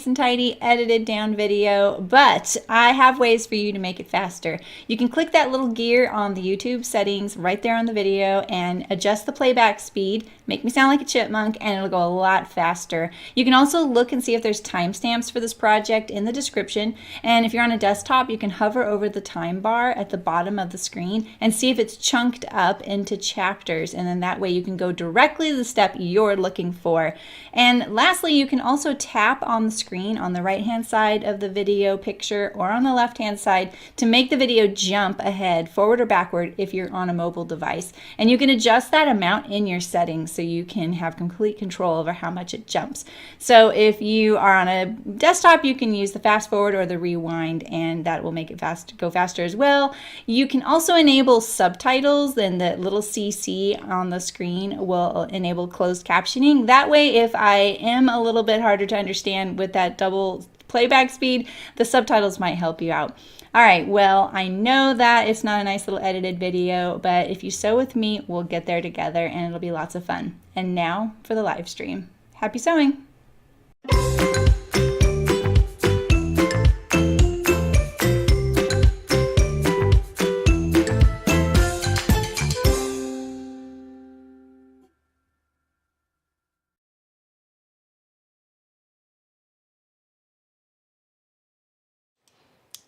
and tidy edited down video, but I have ways for you to make it faster. You can click that little gear on the YouTube settings right there on the video and adjust the playback speed, make me sound like a chipmunk, and it'll go a lot faster. You can also look and see if there's timestamps for this project in the description, and if you're on a desktop, you can hover over the time bar at the bottom of the screen and see if it's chunked up into chapters, and then that way you can go directly to the step you're looking for. And lastly, you can also tap on the screen on the right hand side of the video picture or on the left hand side to make the video jump ahead, forward or backward if you're on a mobile device. And you can adjust that amount in your settings so you can have complete control over how much it jumps. So if you are on a desktop, you can use the fast forward or the rewind, and that will make it go faster as well. You can also enable subtitles, and the little CC on the screen will enable closed captioning. That way, if I am a little bit harder to understand with that double playback speed, the subtitles might help you out. All right, well, I know that it's not a nice little edited video, but if you sew with me, we'll get there together and it'll be lots of fun. And now for the live stream. Happy sewing!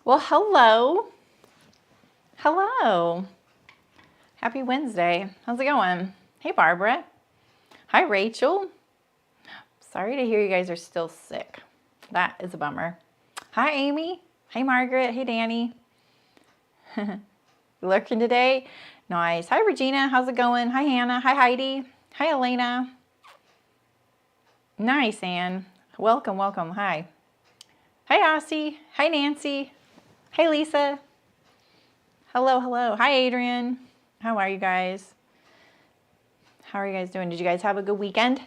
Well, hello. Hello. Happy Wednesday. How's it going? Hey, Barbara. Hi, Rachel. Sorry to hear you guys are still sick. That is a bummer. Hi, Amy. Hey, Margaret. Hey, Danny. You lurking today? Nice. Hi, Regina. How's it going? Hi, Hannah. Hi, Heidi. Hi, Elena. Nice, Anne. Welcome, welcome. Hi. Hi, Ossie. Hi, Nancy. Hey, Lisa. Hello, hello. Hi, Adrian. How are you guys? How are you guys doing? Did you guys have a good weekend? Did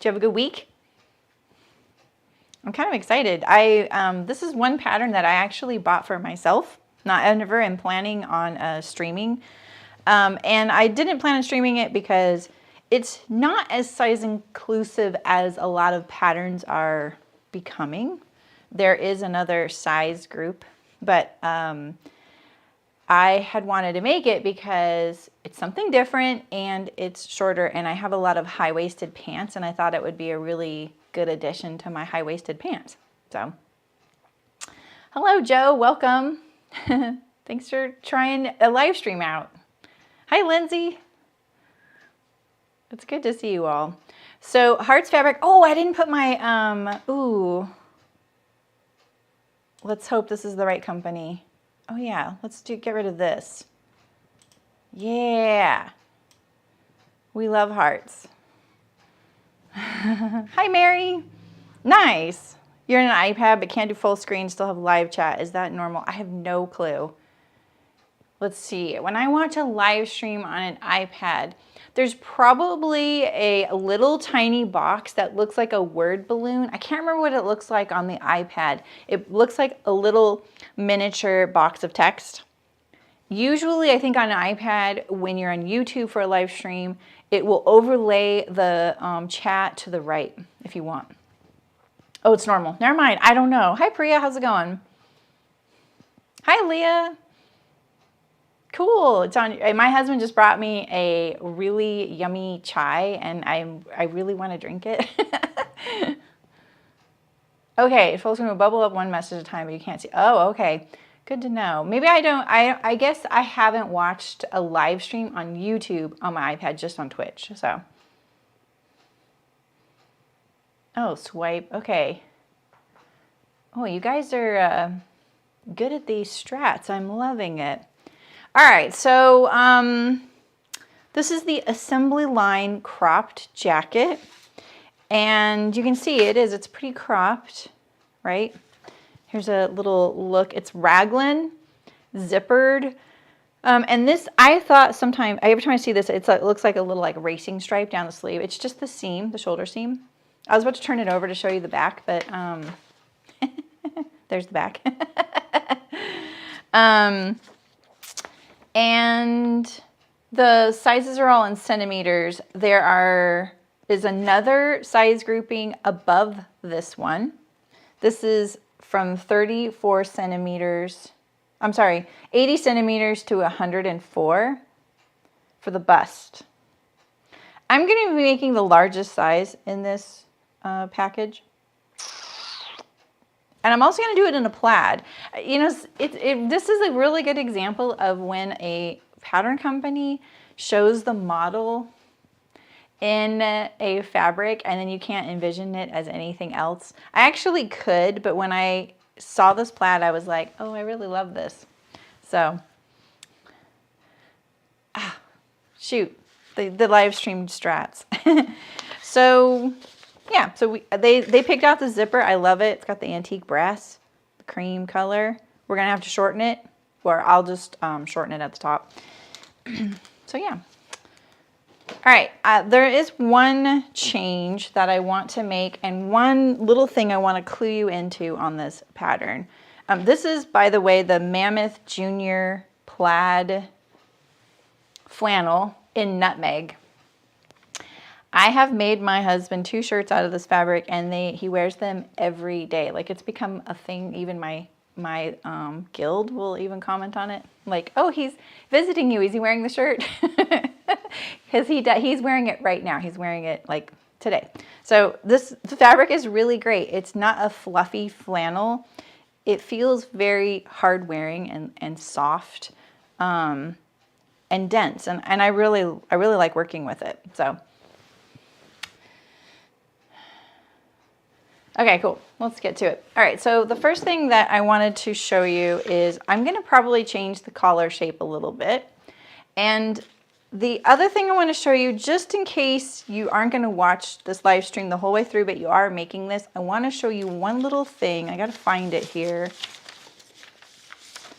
you have a good week? I'm kind of excited. This is one pattern that I actually bought for myself. I never am planning on streaming. And I didn't plan on streaming it because it's not as size inclusive as a lot of patterns are becoming. There is another size group, but I had wanted to make it because it's something different and it's shorter, and I have a lot of high-waisted pants, and I thought it would be a really good addition to my high-waisted pants. So, hello, Joe. Welcome. Thanks for trying a live stream out. Hi, Lindsay. It's good to see you all. So, Hart's fabric. Oh, I didn't put my, ooh. Let's hope this is the right company. Oh yeah, get rid of this. Yeah. We love Harts. Hi, Mary. Nice. You're in an iPad but can't do full screen, still have live chat. Is that normal? I have no clue. Let's see. When I watch a live stream on an iPad, there's probably a little tiny box that looks like a word balloon. I can't remember what it looks like on the iPad. It looks like a little miniature box of text. Usually, I think on an iPad, when you're on YouTube for a live stream, it will overlay the chat to the right if you want. Oh, it's normal. Never mind. I don't know. Hi, Priya. How's it going? Hi, Leah. Cool. It's on. My husband just brought me a really yummy chai, and I really want to drink it. Okay, full screen will bubble up one message at a time, but you can't see. Oh, okay. Good to know. Maybe I don't. I guess I haven't watched a live stream on YouTube on my iPad, just on Twitch. So. Oh, swipe. Okay. Oh, you guys are good at these strats. I'm loving it. All right, so this is the assembly line cropped jacket, and you can see it's pretty cropped, right? Here's a little look. It's raglan, zippered, and this, I thought every time I see this, it looks like a little like racing stripe down the sleeve. It's just the seam, the shoulder seam. I was about to turn it over to show you the back, but there's the back. And the sizes are all in centimeters. There is another size grouping above this one. This is from 34 centimeters. I'm sorry, 80 centimeters to 104 for the bust. I'm going to be making the largest size in this package. And I'm also going to do it in a plaid. You know, this is a really good example of when a pattern company shows the model in a fabric and then you can't envision it as anything else. I actually could, but when I saw this plaid, I was like, oh, I really love this. So, shoot, the live streamed strats. So, yeah, so they picked out the zipper. I love it. It's got the antique brass, the cream color. We're going to have to shorten it, or I'll just shorten it at the top. So, yeah. All right, there is one change that I want to make and one little thing I want to clue you into on this pattern. This is, by the way, the Mammoth Junior Plaid flannel in nutmeg. I have made my husband 2 shirts out of this fabric and he wears them every day. Like, it's become a thing. Even my guild will even comment on it. Like, oh, he's visiting you. Is he wearing the shirt? Because he's wearing it right now. He's wearing it like today. So the fabric is really great. It's not a fluffy flannel. It feels very hard wearing and soft and dense. And I really like working with it. So, okay, cool. Let's get to it. All right, so the first thing that I wanted to show you is I'm going to probably change the collar shape a little bit. And the other thing I want to show you, just in case you aren't going to watch this live stream the whole way through, but you are making this, I want to show you one little thing. I got to find it here.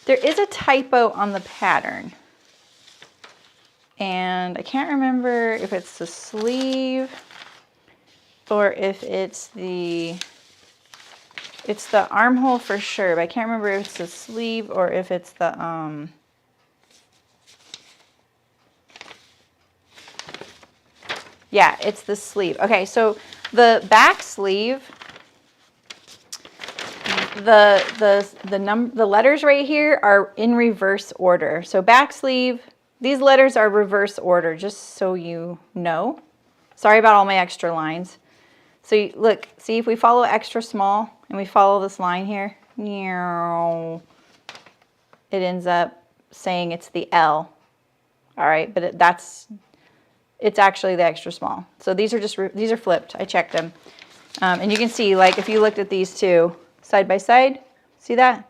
There is a typo on the pattern. And I can't remember if it's the sleeve or if it's the armhole for sure, but I can't remember if it's the sleeve or if it's the yeah, it's the sleeve. Okay, so the back sleeve, the letters right here are in reverse order. So back sleeve, these letters are reverse order, just so you know. Sorry about all my extra lines. So look, see, if we follow extra small and we follow this line here, it ends up saying it's the L. All right, but it's actually the extra small. So these are flipped. I checked them. And you can see, like, if you looked at these two side by side, see that?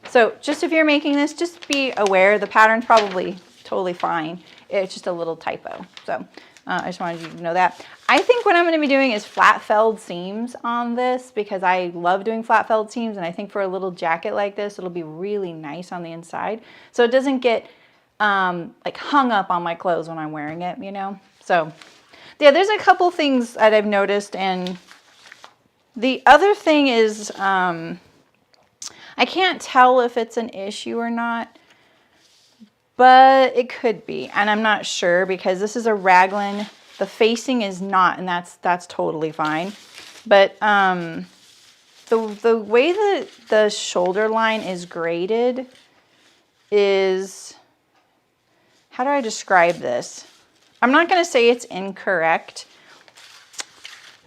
So just if you're making this, just be aware the pattern's probably totally fine. It's just a little typo. So I just wanted you to know that. I think what I'm going to be doing is flat felled seams on this because I love doing flat felled seams, and I think for a little jacket like this, it'll be really nice on the inside. So it doesn't get like hung up on my clothes when I'm wearing it, you know? So yeah, there's a couple things that I've noticed. And the other thing is, I can't tell if it's an issue or not, but it could be. And I'm not sure because this is a raglan. The facing is not, and that's totally fine. But the way that the shoulder line is graded is, how do I describe this? I'm not going to say it's incorrect.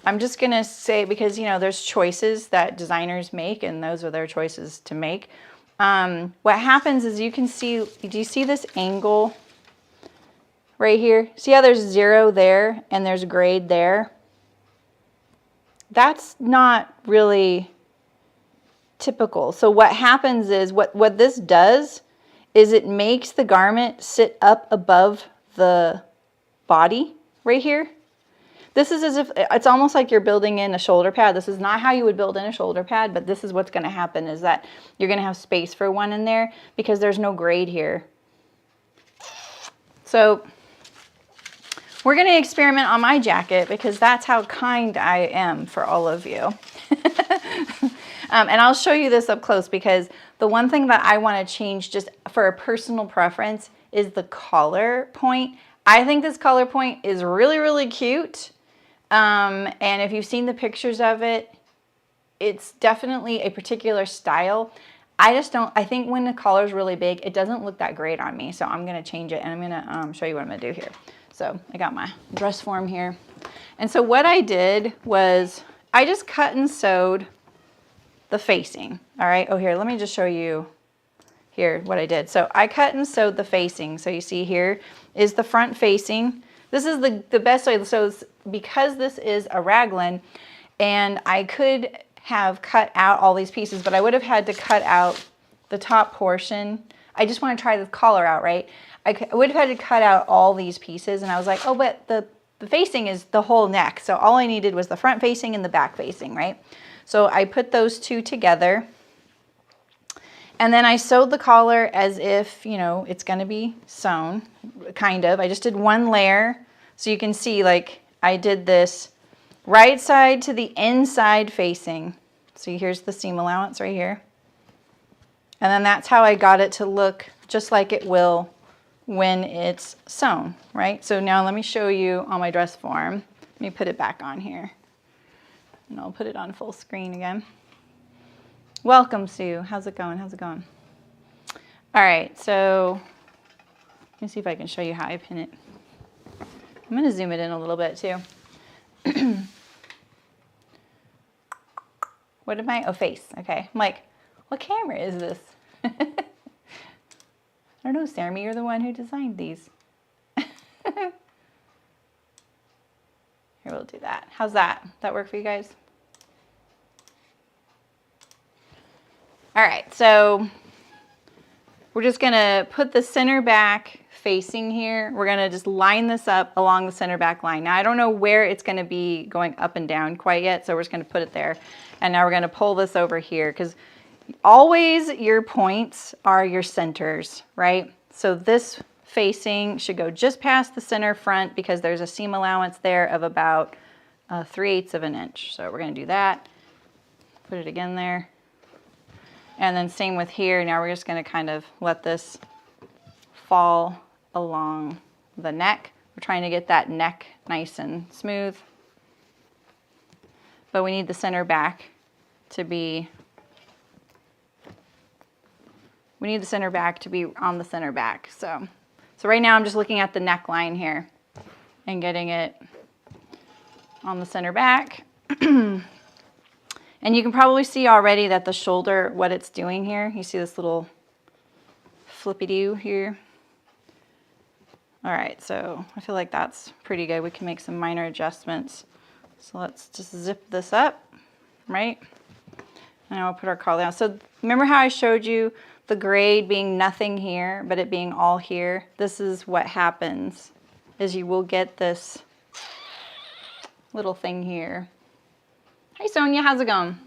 I'm just going to say, because, you know, there's choices that designers make, and those are their choices to make. What happens is you can see, do you see this angle right here? See how there's 0 there and there's grade there? That's not really typical. So what happens is, what this does is it makes the garment sit up above the body right here. This is as if, it's almost like you're building in a shoulder pad. This is not how you would build in a shoulder pad, but this is what's going to happen, is that you're going to have space for one in there because there's no grade here. So we're going to experiment on my jacket because that's how kind I am for all of you. And I'll show you this up close because the one thing that I want to change just for a personal preference is the collar point. I think this collar point is really, really cute. And if you've seen the pictures of it, it's definitely a particular style. I just don't, I think when the collar is really big, it doesn't look that great on me. So I'm going to change it, and I'm going to show you what I'm going to do here. So I got my dress form here. And so what I did was I just cut and sewed the facing. All right. Oh, here, let me just show you here what I did. So I cut and sewed the facing. So you see here is the front facing. This is the best way. So because this is a raglan, and I could have cut out all these pieces, but I would have had to cut out the top portion. I just want to try the collar out, right? I would have had to cut out all these pieces, and I was like, oh, but the facing is the whole neck. So all I needed was the front facing and the back facing, right? So I put those two together, and then I sewed the collar as if, you know, it's going to be sewn, kind of. I just did one layer. So you can see, like, I did this right side to the inside facing. So here's the seam allowance right here. And then that's how I got it to look just like it will when it's sewn, right? So now let me show you on my dress form. Let me put it back on here. And I'll put it on full screen again. Welcome, Sue. How's it going? How's it going? All right, so let me see if I can show you how I pin it. I'm going to zoom it in a little bit too. What am I? Oh, face. Okay. I'm like, what camera is this? I don't know, Saremy, you're the one who designed these. Here, we'll do that. How's that? That work for you guys? All right, so we're just gonna put the center back facing here. We're gonna just line this up along the center back line. Now I don't know where it's gonna be going up and down quite yet, so we're just gonna put it there. And now we're gonna pull this over here, because always your points are your centers, right? So this facing should go just past the center front, because there's a seam allowance there of about 3/8 of an inch. So we're gonna do that. Put it again there. And then same with here. Now we're just going to kind of let this fall along the neck. We're trying to get that neck nice and smooth. But we need the center back to be, on the center back. So right now I'm just looking at the neckline here and getting it on the center back. And you can probably see already that the shoulder, what it's doing here. You see this little flippy-do here. All right, so I feel like that's pretty good. We can make some minor adjustments. So let's just zip this up, right? And I'll put our collar down. So remember how I showed you the grade being nothing here, but it being all here? This is what happens, is you will get this little thing here. Hey Sonia, how's it going?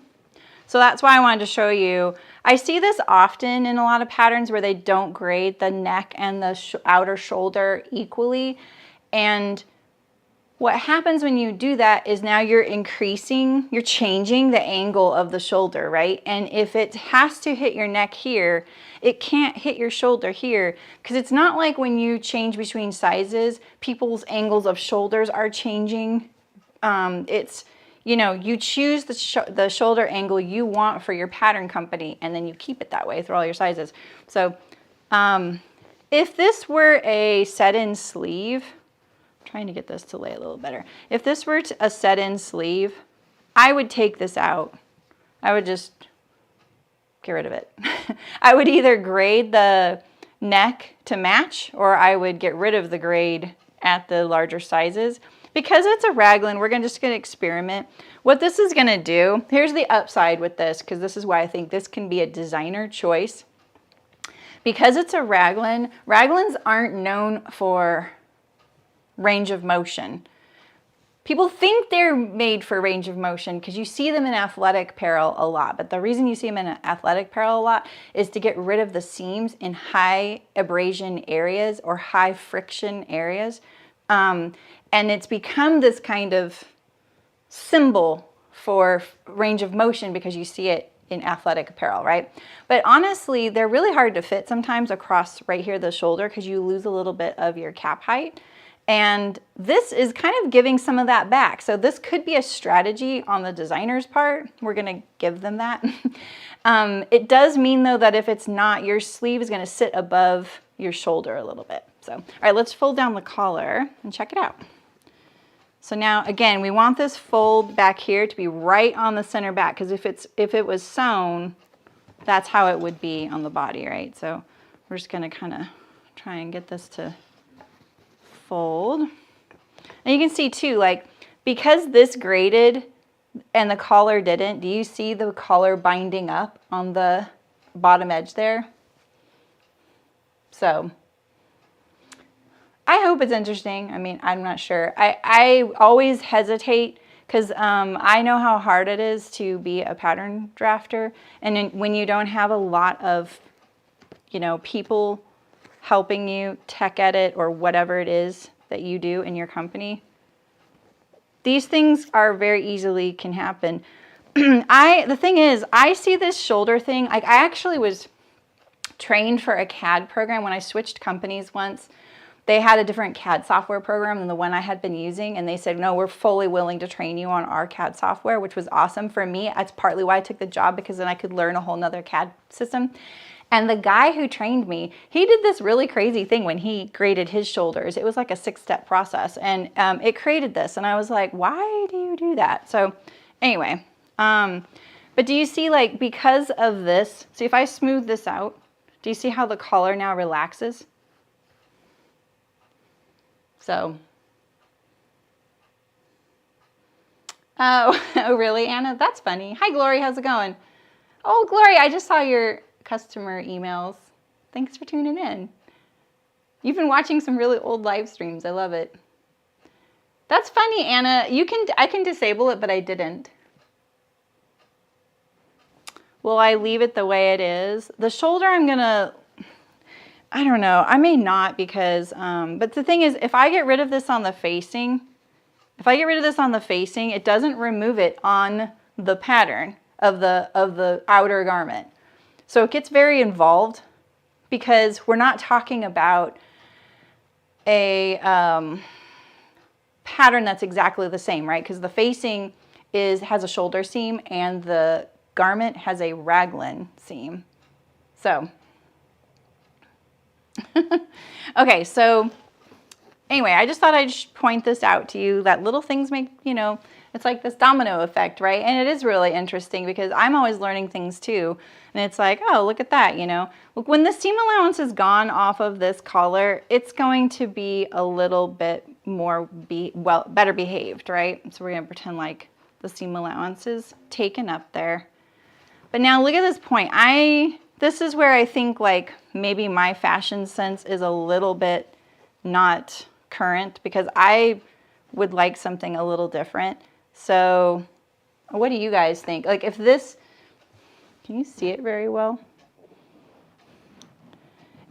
So that's why I wanted to show you. I see this often in a lot of patterns where they don't grade the neck and the outer shoulder equally. And what happens when you do that is now you're changing the angle of the shoulder, right? And if it has to hit your neck here, it can't hit your shoulder here, because it's not like when you change between sizes, people's angles of shoulders are changing. You know, you choose the shoulder angle you want for your pattern company, and then you keep it that way through all your sizes. So if this were a set-in sleeve, I'm trying to get this to lay a little better. If this were a set-in sleeve, I would take this out. I would just get rid of it. I would either grade the neck to match, or I would get rid of the grade at the larger sizes. Because it's a raglan, we're just going to experiment. What this is going to do, here's the upside with this, because this is why I think this can be a designer choice. Because it's a raglan, raglans aren't known for range of motion. People think they're made for range of motion because you see them in athletic apparel a lot. But the reason you see them in athletic apparel a lot is to get rid of the seams in high abrasion areas or high friction areas. And it's become this kind of symbol for range of motion because you see it in athletic apparel, right? But honestly, they're really hard to fit sometimes across right here, the shoulder, because you lose a little bit of your cap height. And this is kind of giving some of that back. So this could be a strategy on the designer's part. We're going to give them that. It does mean though that if it's not, your sleeve is going to sit above your shoulder a little bit. So, all right, let's fold down the collar and check it out. So now again, we want this fold back here to be right on the center back, because if it was sewn, that's how it would be on the body, right? So we're just going to kind of try and get this to fold. And you can see too, like, because this graded and the collar didn't, do you see the collar binding up on the bottom edge there? So I hope it's interesting. I mean, I'm not sure. I always hesitate because I know how hard it is to be a pattern drafter. And when you don't have a lot of, you know, people helping you tech edit or whatever it is that you do in your company, these things are very easily can happen. The thing is, I see this shoulder thing, like I actually was trained for a CAD program when I switched companies once. They had a different CAD software program than the one I had been using, and they said, no, we're fully willing to train you on our CAD software, which was awesome for me. That's partly why I took the job, because then I could learn a whole nother CAD system. And the guy who trained me, he did this really crazy thing when he graded his shoulders. It was like a 6-step process, and it created this. And I was like, why do you do that? So anyway, but do you see, like, because of this, see if I smooth this out, do you see how the collar now relaxes? So, oh, oh really, Anna? That's funny. Hi, Glory, how's it going? Oh, Glory, I just saw your customer emails. Thanks for tuning in. You've been watching some really old live streams. I love it. That's funny, Anna. I can disable it, but I didn't. Will I leave it the way it is? The shoulder, I don't know. I may not, because, but the thing is, if I get rid of this on the facing, it doesn't remove it on the pattern of the outer garment. So it gets very involved, because we're not talking about a pattern that's exactly the same, right? Because the facing has a shoulder seam and the garment has a raglan seam. So, okay, so anyway, I just thought I'd point this out to you, that little things make, you know, it's like this domino effect, right? And it is really interesting, because I'm always learning things too. And it's like, oh, look at that, you know. Look, when the seam allowance is gone off of this collar, it's going to be a little bit more, better behaved, right? So we're going to pretend like the seam allowance is taken up there. But now look at this point. This is where I think, like, maybe my fashion sense is a little bit not current, because I would like something a little different. So what do you guys think? Like, if this, can you see it very well?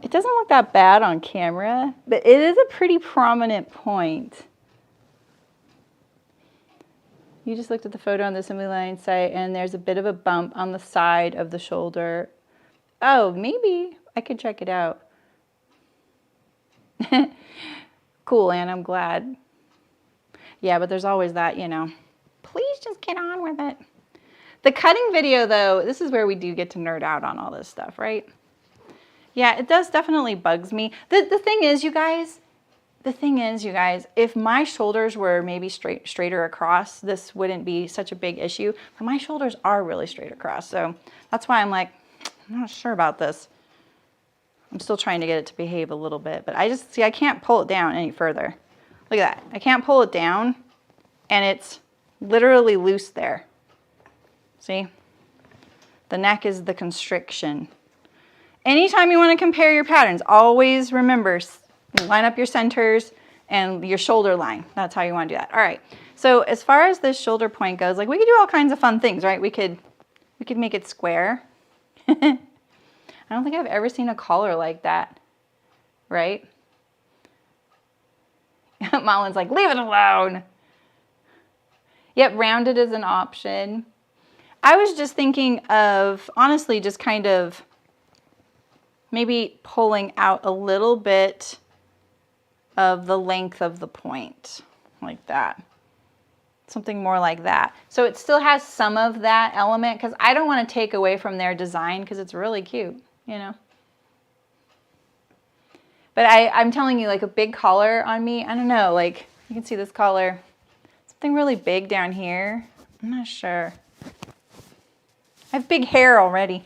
It doesn't look that bad on camera, but it is a pretty prominent point. You just looked at the photo on the assembly line site, and there's a bit of a bump on the side of the shoulder. Oh, maybe I could check it out. Cool, Anne, I'm glad. Yeah, but there's always that, you know. Please just get on with it. The cutting video, though, this is where we do get to nerd out on all this stuff, right? Yeah, it does definitely bugs me. The thing is, you guys, if my shoulders were maybe straighter across, this wouldn't be such a big issue. But my shoulders are really straight across, so that's why I'm like, I'm not sure about this. I'm still trying to get it to behave a little bit, but I can't pull it down any further. Look at that. I can't pull it down, and it's literally loose there. See? The neck is the constriction. Anytime you want to compare your patterns, always remember, line up your centers and your shoulder line. That's how you want to do that. All right. So as far as this shoulder point goes, like, we could do all kinds of fun things, right? We could make it square. I don't think I've ever seen a collar like that, right? Malin's like, leave it alone. Yep, rounded is an option. I was just thinking of, honestly, just kind of maybe pulling out a little bit of the length of the point, like that. Something more like that. So it still has some of that element because I don't want to take away from their design because it's really cute, you know. But I'm telling you, like a big collar on me, I don't know, like you can see this collar. Something really big down here. I'm not sure. I have big hair already.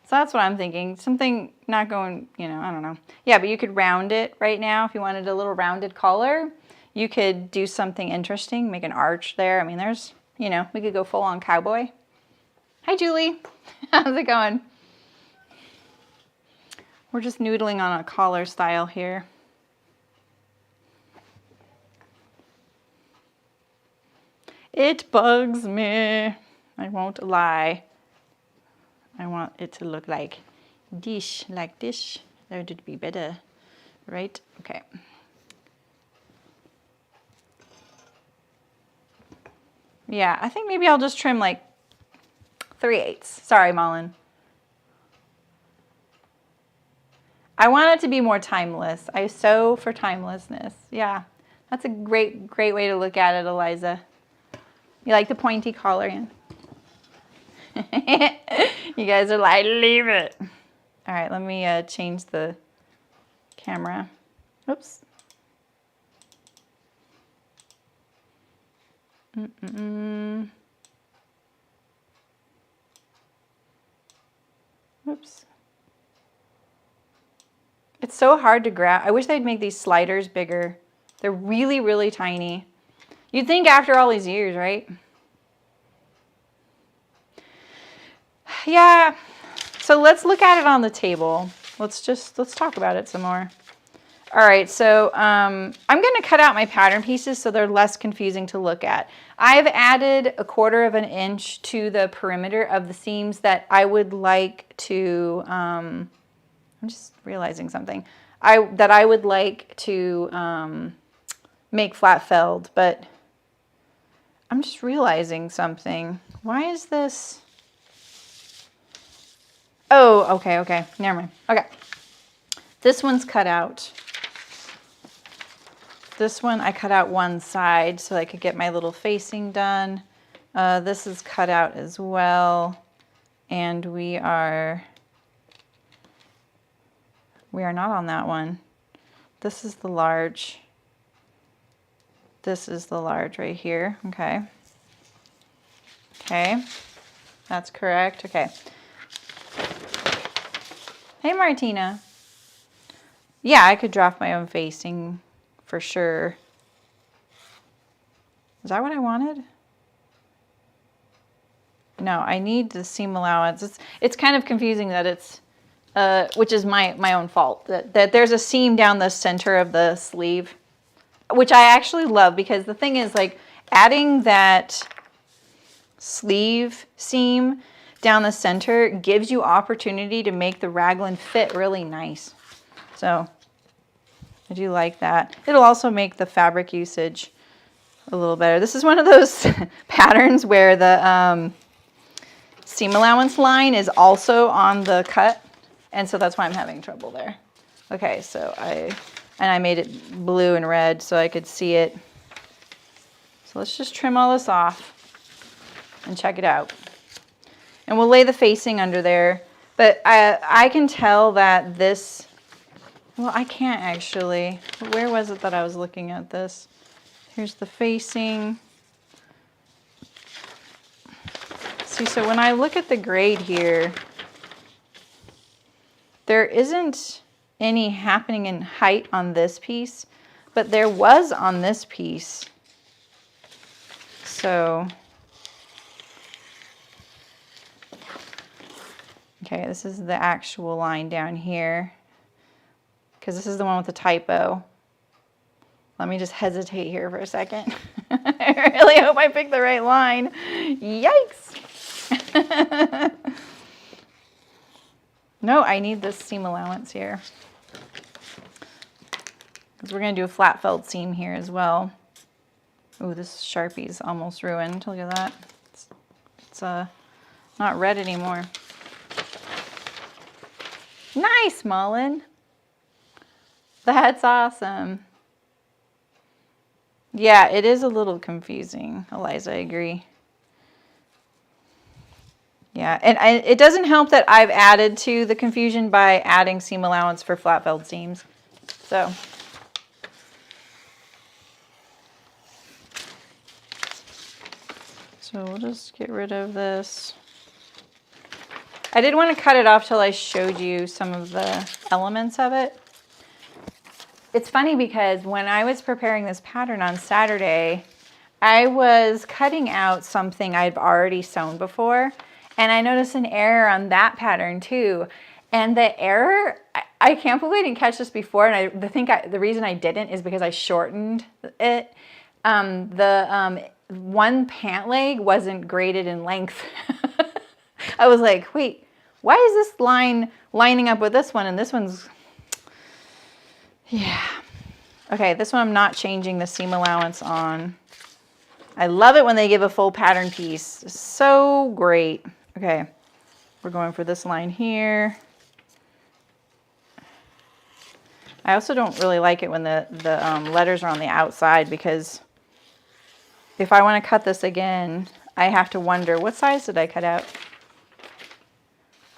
So that's what I'm thinking. Something not going, you know, I don't know. Yeah, but you could round it right now if you wanted a little rounded collar. You could do something interesting, make an arch there. I mean, there's, you know, we could go full on cowboy. Hi, Julie. How's it going? We're just noodling on a collar style here. It bugs me. I won't lie. I want it to look like this. That would be better, right? Okay. Yeah, I think maybe I'll just trim like 3/8. Sorry, Mullen. I want it to be more timeless. I sew for timelessness. Yeah, that's a great way to look at it, Eliza. You like the pointy collar, Ann? You guys are like, leave it. All right, let me change the camera. Oops. Oops. It's so hard to grab. I wish they'd make these sliders bigger. They're really, really tiny. You'd think after all these years, right? Yeah, so let's look at it on the table. Let's talk about it some more. All right, so I'm gonna cut out my pattern pieces so they're less confusing to look at. I've added 1/4 inch to the perimeter of the seams that I would like to, I'm just realizing something, that I would like to make flat felled, but I'm just realizing something. Why is this? Oh, okay, never mind. Okay, this one's cut out. This one, I cut out one side so I could get my little facing done. This is cut out as well. And we are not on that one. This is the large. This is the large right here, okay. Okay, that's correct, okay. Hey, Martina. Yeah, I could draft my own facing for sure. Is that what I wanted? No, I need the seam allowance. It's kind of confusing that it's, which is my own fault, that there's a seam down the center of the sleeve, which I actually love because the thing is, like, adding that sleeve seam down the center gives you opportunity to make the raglan fit really nice. So I do like that. It'll also make the fabric usage a little better. This is one of those patterns where the seam allowance line is also on the cut, and so that's why I'm having trouble there. Okay, so I made it blue and red so I could see it. So let's just trim all this off and check it out. And we'll lay the facing under there. But I can tell that this, well, I can't actually. Where was it that I was looking at this? Here's the facing. See, so when I look at the grade here, there isn't any happening in height on this piece, but there was on this piece. So, okay, this is the actual line down here, because this is the one with the typo. Let me just hesitate here for a second. I really hope I picked the right line. Yikes. No, I need this seam allowance here, because we're going to do a flat felled seam here as well. Oh, this Sharpie's almost ruined. Look at that. It's not red anymore. Nice, Mullen. That's awesome. Yeah, it is a little confusing, Eliza, I agree. Yeah, and it doesn't help that I've added to the confusion by adding seam allowance for flat felled seams. So we'll just get rid of this. I did want to cut it off till I showed you some of the elements of it. It's funny because when I was preparing this pattern on Saturday, I was cutting out something I've already sewn before, and I noticed an error on that pattern too. And the error, I can't believe I didn't catch this before, and the reason I didn't is because I shortened it. One pant leg wasn't graded in length. I was like, wait, why is this line lining up with this one, and this one's... Yeah. Okay, this one I'm not changing the seam allowance on. I love it when they give a full pattern piece. So great. Okay, we're going for this line here. I also don't really like it when the letters are on the outside, because if I want to cut this again, I have to wonder, what size did I cut out?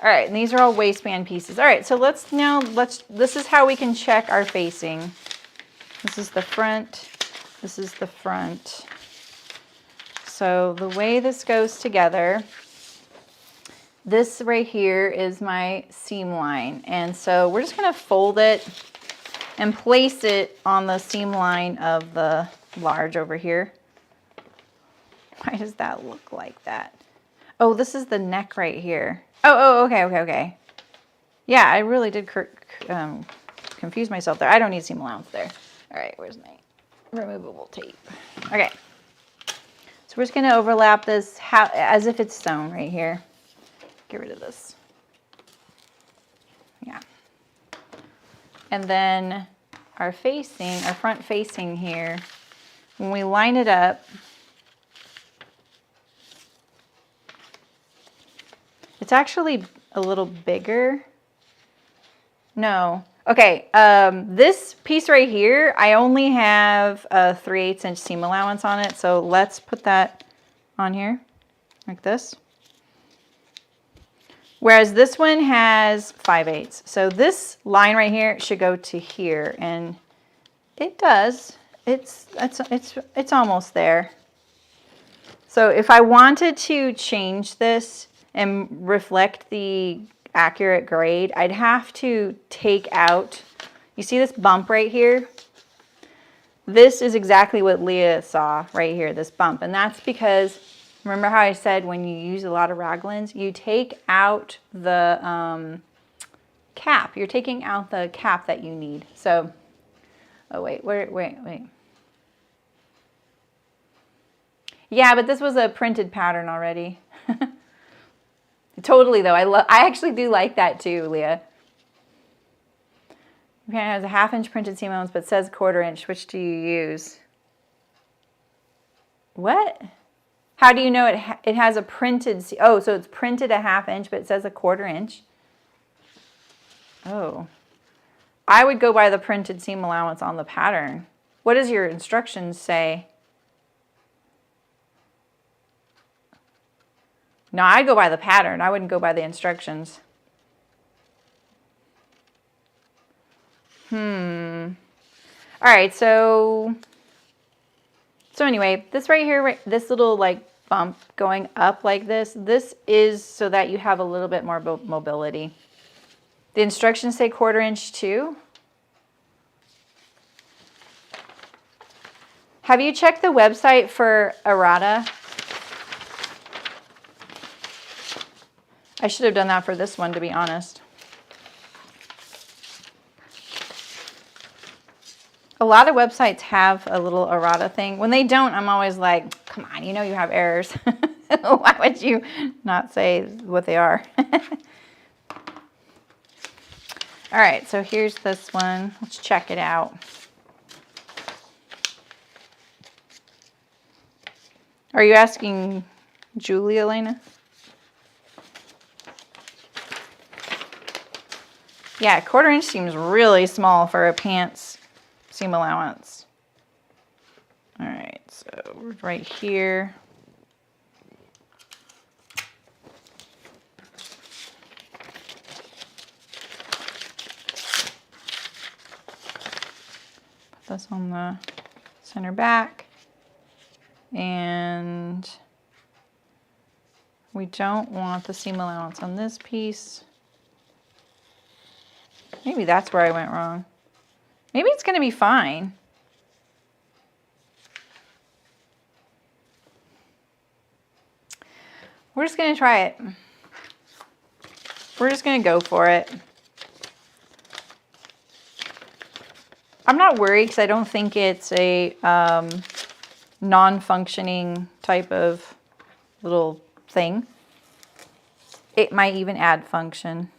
All right, and these are all waistband pieces. All right, so this is how we can check our facing. This is the front, this is the front. So the way this goes together, this right here is my seam line. And so we're just gonna fold it and place it on the seam line of the large over here. Why does that look like that? Oh, this is the neck right here. Oh, okay. Yeah, I really did confuse myself there. I don't need seam allowance there. All right, where's my removable tape? Okay, so we're just gonna overlap this as if it's sewn right here. Get rid of this. Yeah. And then our front facing here, when we line it up, it's actually a little bigger. No. Okay, this piece right here, I only have a 3/8 inch seam allowance on it. So let's put that on here like this. Whereas this one has 5/8. So this line right here should go to here, and it does. It's almost there. So if I wanted to change this and reflect the accurate grade, I'd have to take out, you see this bump right here? This is exactly what Leah saw right here, this bump. And that's because, remember how I said when you use a lot of raglans, you take out the cap. You're taking out the cap that you need. So, oh wait. Yeah, but this was a printed pattern already. Totally though, I actually do like that too, Leah. Okay, it has a 1/2 inch printed seam allowance, but says 1/4 inch. Which do you use? What? How do you know it has a printed? Oh, so it's printed a 1/2 inch, but it says a 1/4 inch. Oh, I would go by the printed seam allowance on the pattern. What does your instructions say? No, I'd go by the pattern. I wouldn't go by the instructions. All right, so anyway, this right here, this little like bump going up like this is so that you have a little bit more mobility. The instructions say 1/4 inch too. Have you checked the website for errata? I should have done that for this one, to be honest. A lot of websites have a little errata thing. When they don't, I'm always like, come on, you know you have errors. Why would you not say what they are? All right, so here's this one. Let's check it out. Are you asking Julie, Elena? Yeah, 1/4 inch seems really small for a pants seam allowance. All right, so right here. Put this on the center back. And we don't want the seam allowance on this piece. Maybe that's where I went wrong. Maybe it's going to be fine. We're just going to try it. We're just going to go for it. I'm not worried because I don't think it's a non-functioning type of little thing. It might even add function.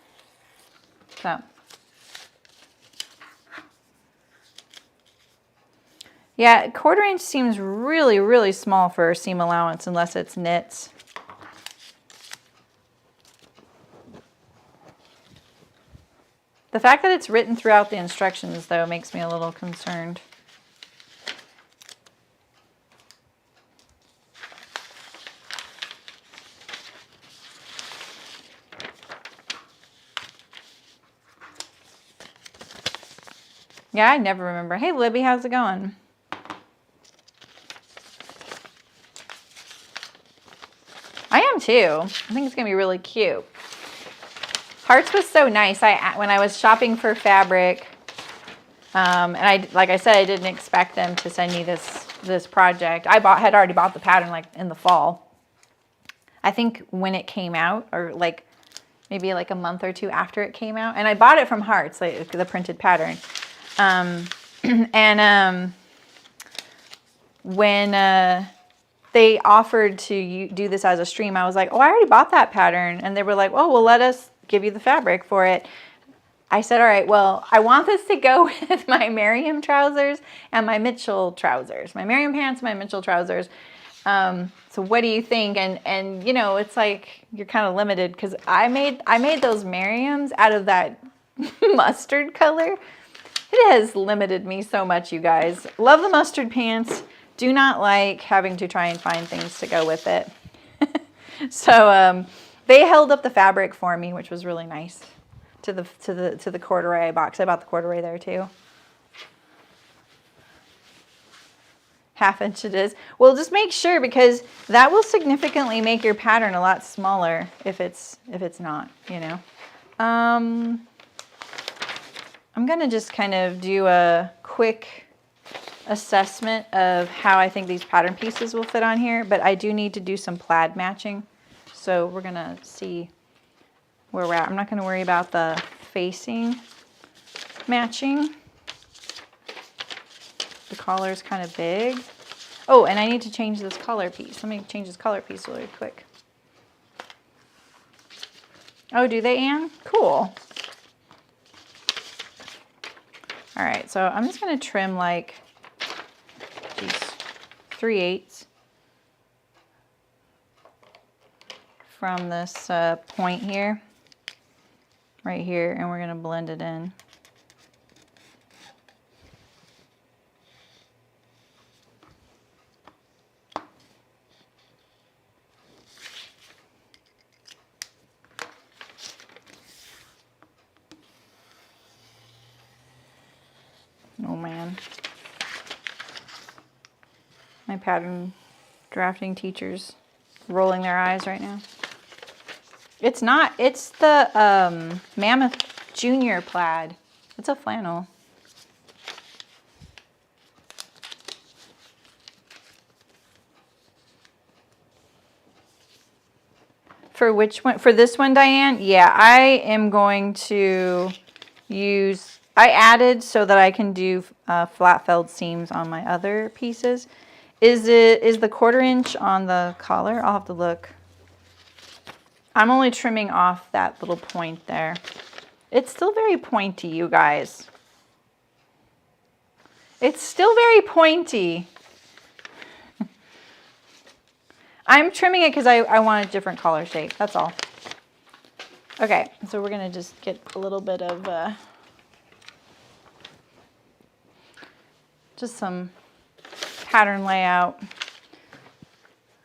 So. Yeah, 1/4 inch seems really, really small for a seam allowance unless it's knits. The fact that it's written throughout the instructions, though, makes me a little concerned. Yeah, I never remember. Hey, Libby, how's it going? I am too. I think it's going to be really cute. Hart's was so nice. When I was shopping for fabric, and like I said, I didn't expect them to send me this project. I had already bought the pattern like in the fall. I think when it came out, or like maybe like a month or two after it came out, and I bought it from Hart's, like the printed pattern. When they offered to do this as a stream, I was like, oh, I already bought that pattern. And they were like, oh, well, let us give you the fabric for it. I said, all right, well, I want this to go with my Merriam trousers and my Mitchell trousers, my Merriam pants, my Mitchell trousers. So what do you think? And you know, it's like you're kind of limited because I made those Merriams out of that mustard color. It has limited me so much, you guys. Love the mustard pants. Do not like having to try and find things to go with it. So they held up the fabric for me, which was really nice. To the corduroy I bought, 'cause I bought the corduroy there too. 1/2 inch it is. Well, just make sure, because that will significantly make your pattern a lot smaller if it's not, you know. I'm gonna just kind of do a quick assessment of how I think these pattern pieces will fit on here, but I do need to do some plaid matching. So we're gonna see where we're at. I'm not gonna worry about the facing matching. The collar is kind of big. Oh, and I need to change this collar piece. Let me change this collar piece really quick. Oh, do they, Anne? Cool. All right, so I'm just gonna trim like these 3/8 from this point here, right here, and we're gonna blend it in. Oh man. My pattern drafting teacher's rolling their eyes right now. It's not, it's the Mammoth Junior plaid. It's a flannel. For which one? For this one, Diane? Yeah, I am going to use, I added so that I can do flat felled seams on my other pieces. Is the 1/4 inch on the collar? I'll have to look. I'm only trimming off that little point there. It's still very pointy, you guys. It's still very pointy. I'm trimming it because I want a different collar shape, that's all. Okay, so we're gonna just get a little bit of just some pattern layout.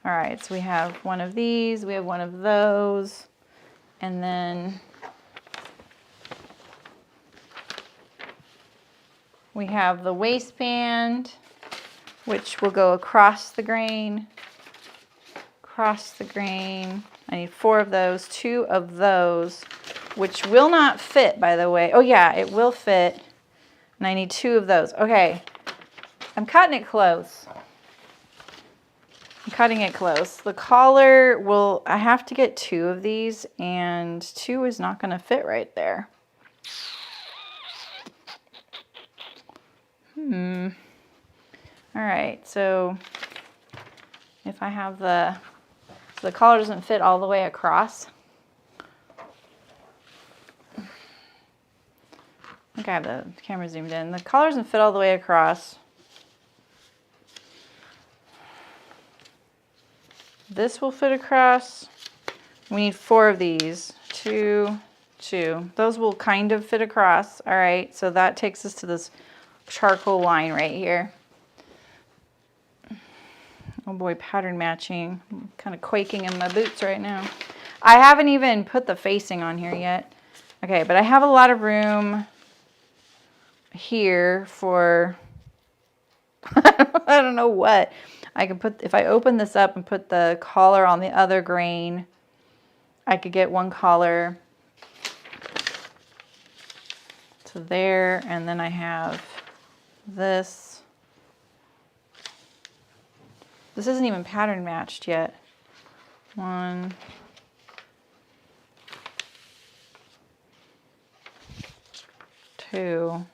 All right, so we have one of these, we have one of those, and then we have the waistband, which will go across the grain, across the grain. I need 4 of those, 2 of those, which will not fit, by the way. Oh yeah, it will fit, and I need 2 of those. Okay, I'm cutting it close. I'm cutting it close. The collar will, I have to get 2 of these, and 2 is not gonna fit right there. All right, so if I have so the collar doesn't fit all the way across. Okay, I have the camera zoomed in. The collar doesn't fit all the way across. This will fit across. We need 4 of these. 2, 2. Those will kind of fit across. All right, so that takes us to this charcoal line right here. Oh boy, pattern matching. I'm kind of quaking in my boots right now. I haven't even put the facing on here yet. Okay, but I have a lot of room here for, I don't know what. I can put, if I open this up and put the collar on the other grain, I could get one collar to there, and then I have this. This isn't even pattern matched yet. 1, 2.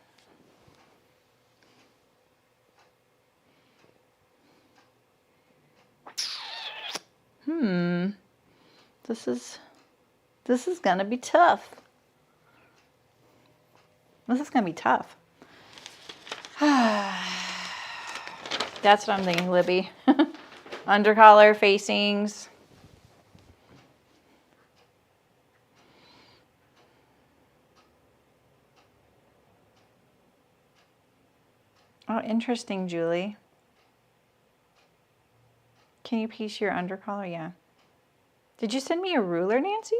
This is gonna be tough. This is gonna be tough. That's what I'm thinking, Libby. Undercollar, facings. Oh, interesting, Julie. Can you piece your undercollar? Yeah. Did you send me a ruler, Nancy?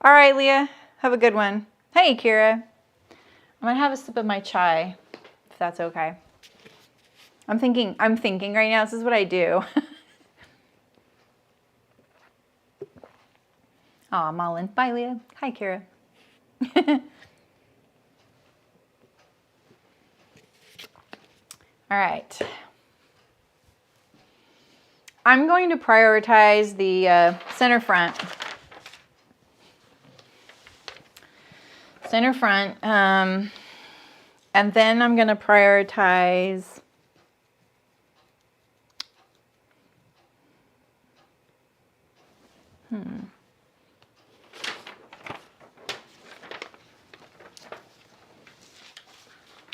All right, Leah. Have a good one. Hey, Kira. I'm gonna have a sip of my chai, if that's okay. I'm thinking right now, this is what I do. Aw, Malin. Bye, Leah. Hi, Kira. All right. I'm going to prioritize the center front. Center front. And then I'm going to prioritize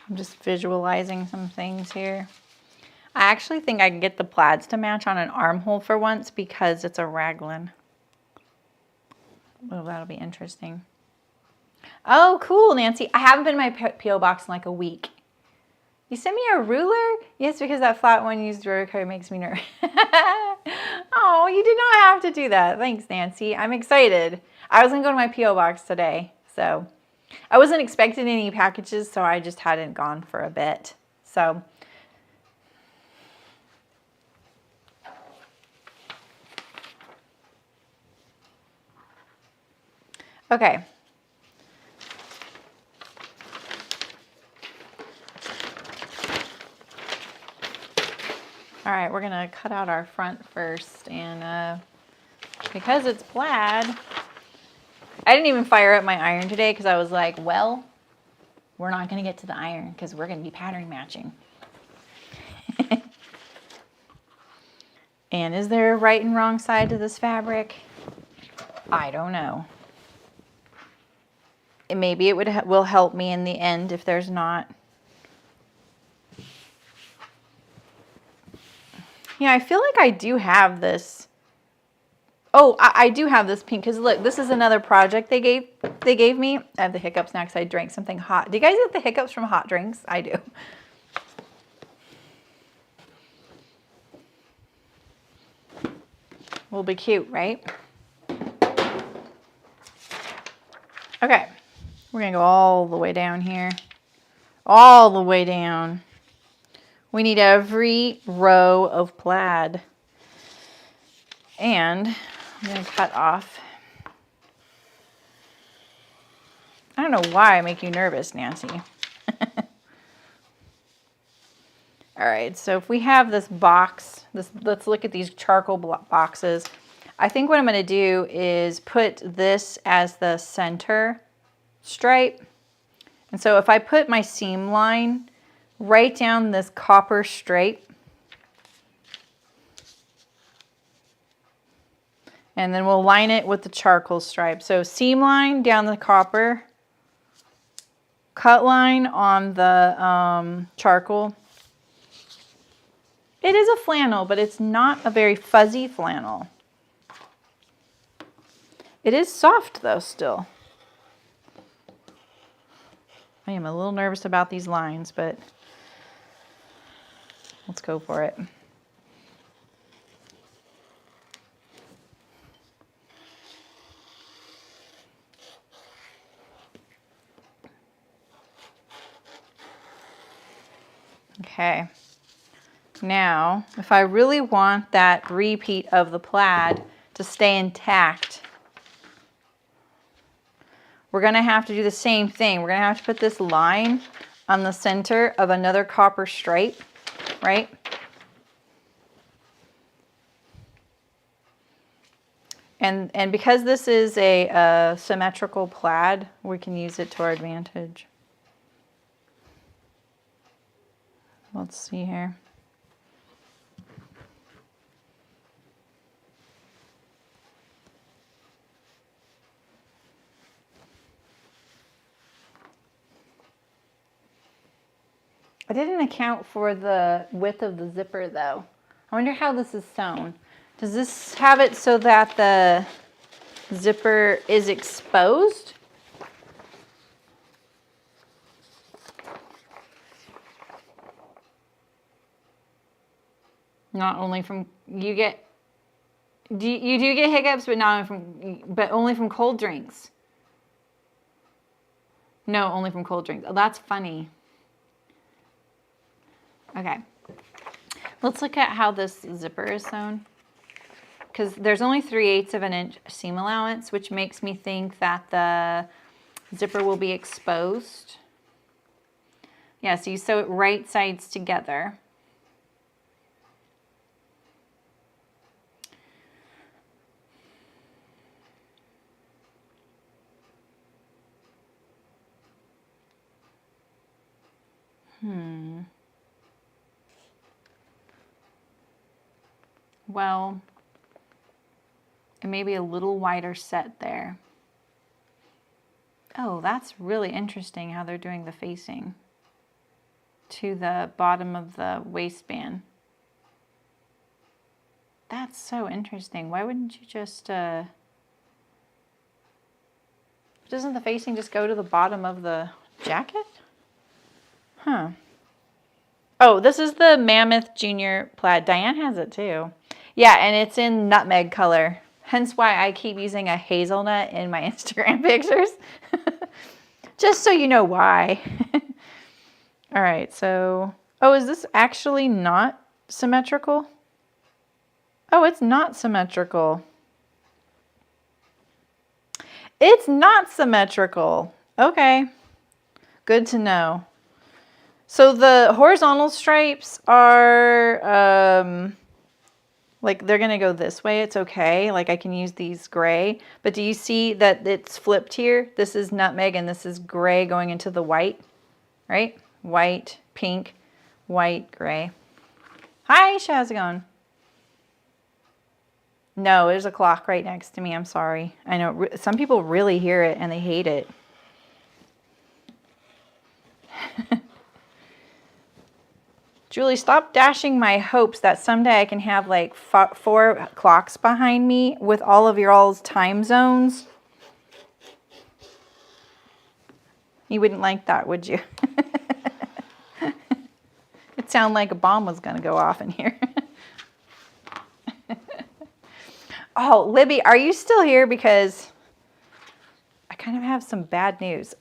I'm just visualizing some things here. I actually think I can get the plaids to match on an armhole for once because it's a raglan. Oh, that'll be interesting. Oh, cool, Nancy. I haven't been in my P.O. box in like a week. You sent me a ruler? Yes, because that flat one used rotor card makes me nervous. Oh, you did not have to do that. Thanks, Nancy. I'm excited. I was going to go to my P.O. box today, so I wasn't expecting any packages, so I just hadn't gone for a bit. So okay. All right, we're gonna cut out our front first, and because it's plaid, I didn't even fire up my iron today because I was like, well, we're not gonna get to the iron because we're gonna be pattern matching. And is there a right and wrong side to this fabric? I don't know. Maybe it will help me in the end if there's not. Yeah, I feel like I do have this Oh, I do have this pink because look, this is another project they gave me. I have the hiccups now because I drank something hot. Do you guys get the hiccups from hot drinks? I do. Will be cute, right? Okay, we're gonna go all the way down here. All the way down. We need every row of plaid. And I'm gonna cut off. I don't know why I make you nervous, Nancy. All right, so if we have this box, let's look at these charcoal boxes. I think what I'm gonna do is put this as the center stripe. And so if I put my seam line right down this copper stripe, and then we'll line it with the charcoal stripe. So seam line down the copper, cut line on the charcoal. It is a flannel, but it's not a very fuzzy flannel. It is soft though still. I am a little nervous about these lines, but let's go for it. Okay. Now, if I really want that repeat of the plaid to stay intact, we're going to have to do the same thing. We're going to have to put this line on the center of another copper stripe, right? And because this is a symmetrical plaid, we can use it to our advantage. Let's see here. I didn't account for the width of the zipper though. I wonder how this is sewn. Does this have it so that the zipper is exposed? Not only from, you do get hiccups, but only from cold drinks. No, only from cold drinks. Oh, that's funny. Okay, let's look at how this zipper is sewn. Because there's only 3/8 of an inch seam allowance, which makes me think that the zipper will be exposed. Yeah, so you sew it right sides together. Well, it may be a little wider set there. Oh, that's really interesting how they're doing the facing to the bottom of the waistband. That's so interesting. Why wouldn't you just, doesn't the facing just go to the bottom of the jacket? Huh. Oh, this is the Mammoth Junior Plaid. Diane has it too. Yeah, and it's in nutmeg color. Hence why I keep using a hazelnut in my Instagram pictures. Just so you know why. All right, so, oh, is this actually not symmetrical? Oh, it's not symmetrical. It's not symmetrical. Okay, good to know. So the horizontal stripes are, like they're gonna go this way, it's okay. Like I can use these gray, but do you see that it's flipped here? This is nutmeg and this is gray going into the white, right? White, pink, white, gray. Hi, Aisha, how's it going? No, there's a clock right next to me, I'm sorry. I know some people really hear it and they hate it. Julie, stop dashing my hopes that someday I can have like 4 clocks behind me with all of your all's time zones. You wouldn't like that, would you? It sounded like a bomb was going to go off in here. Oh, Libby, are you still here? Because I kind of have some bad news.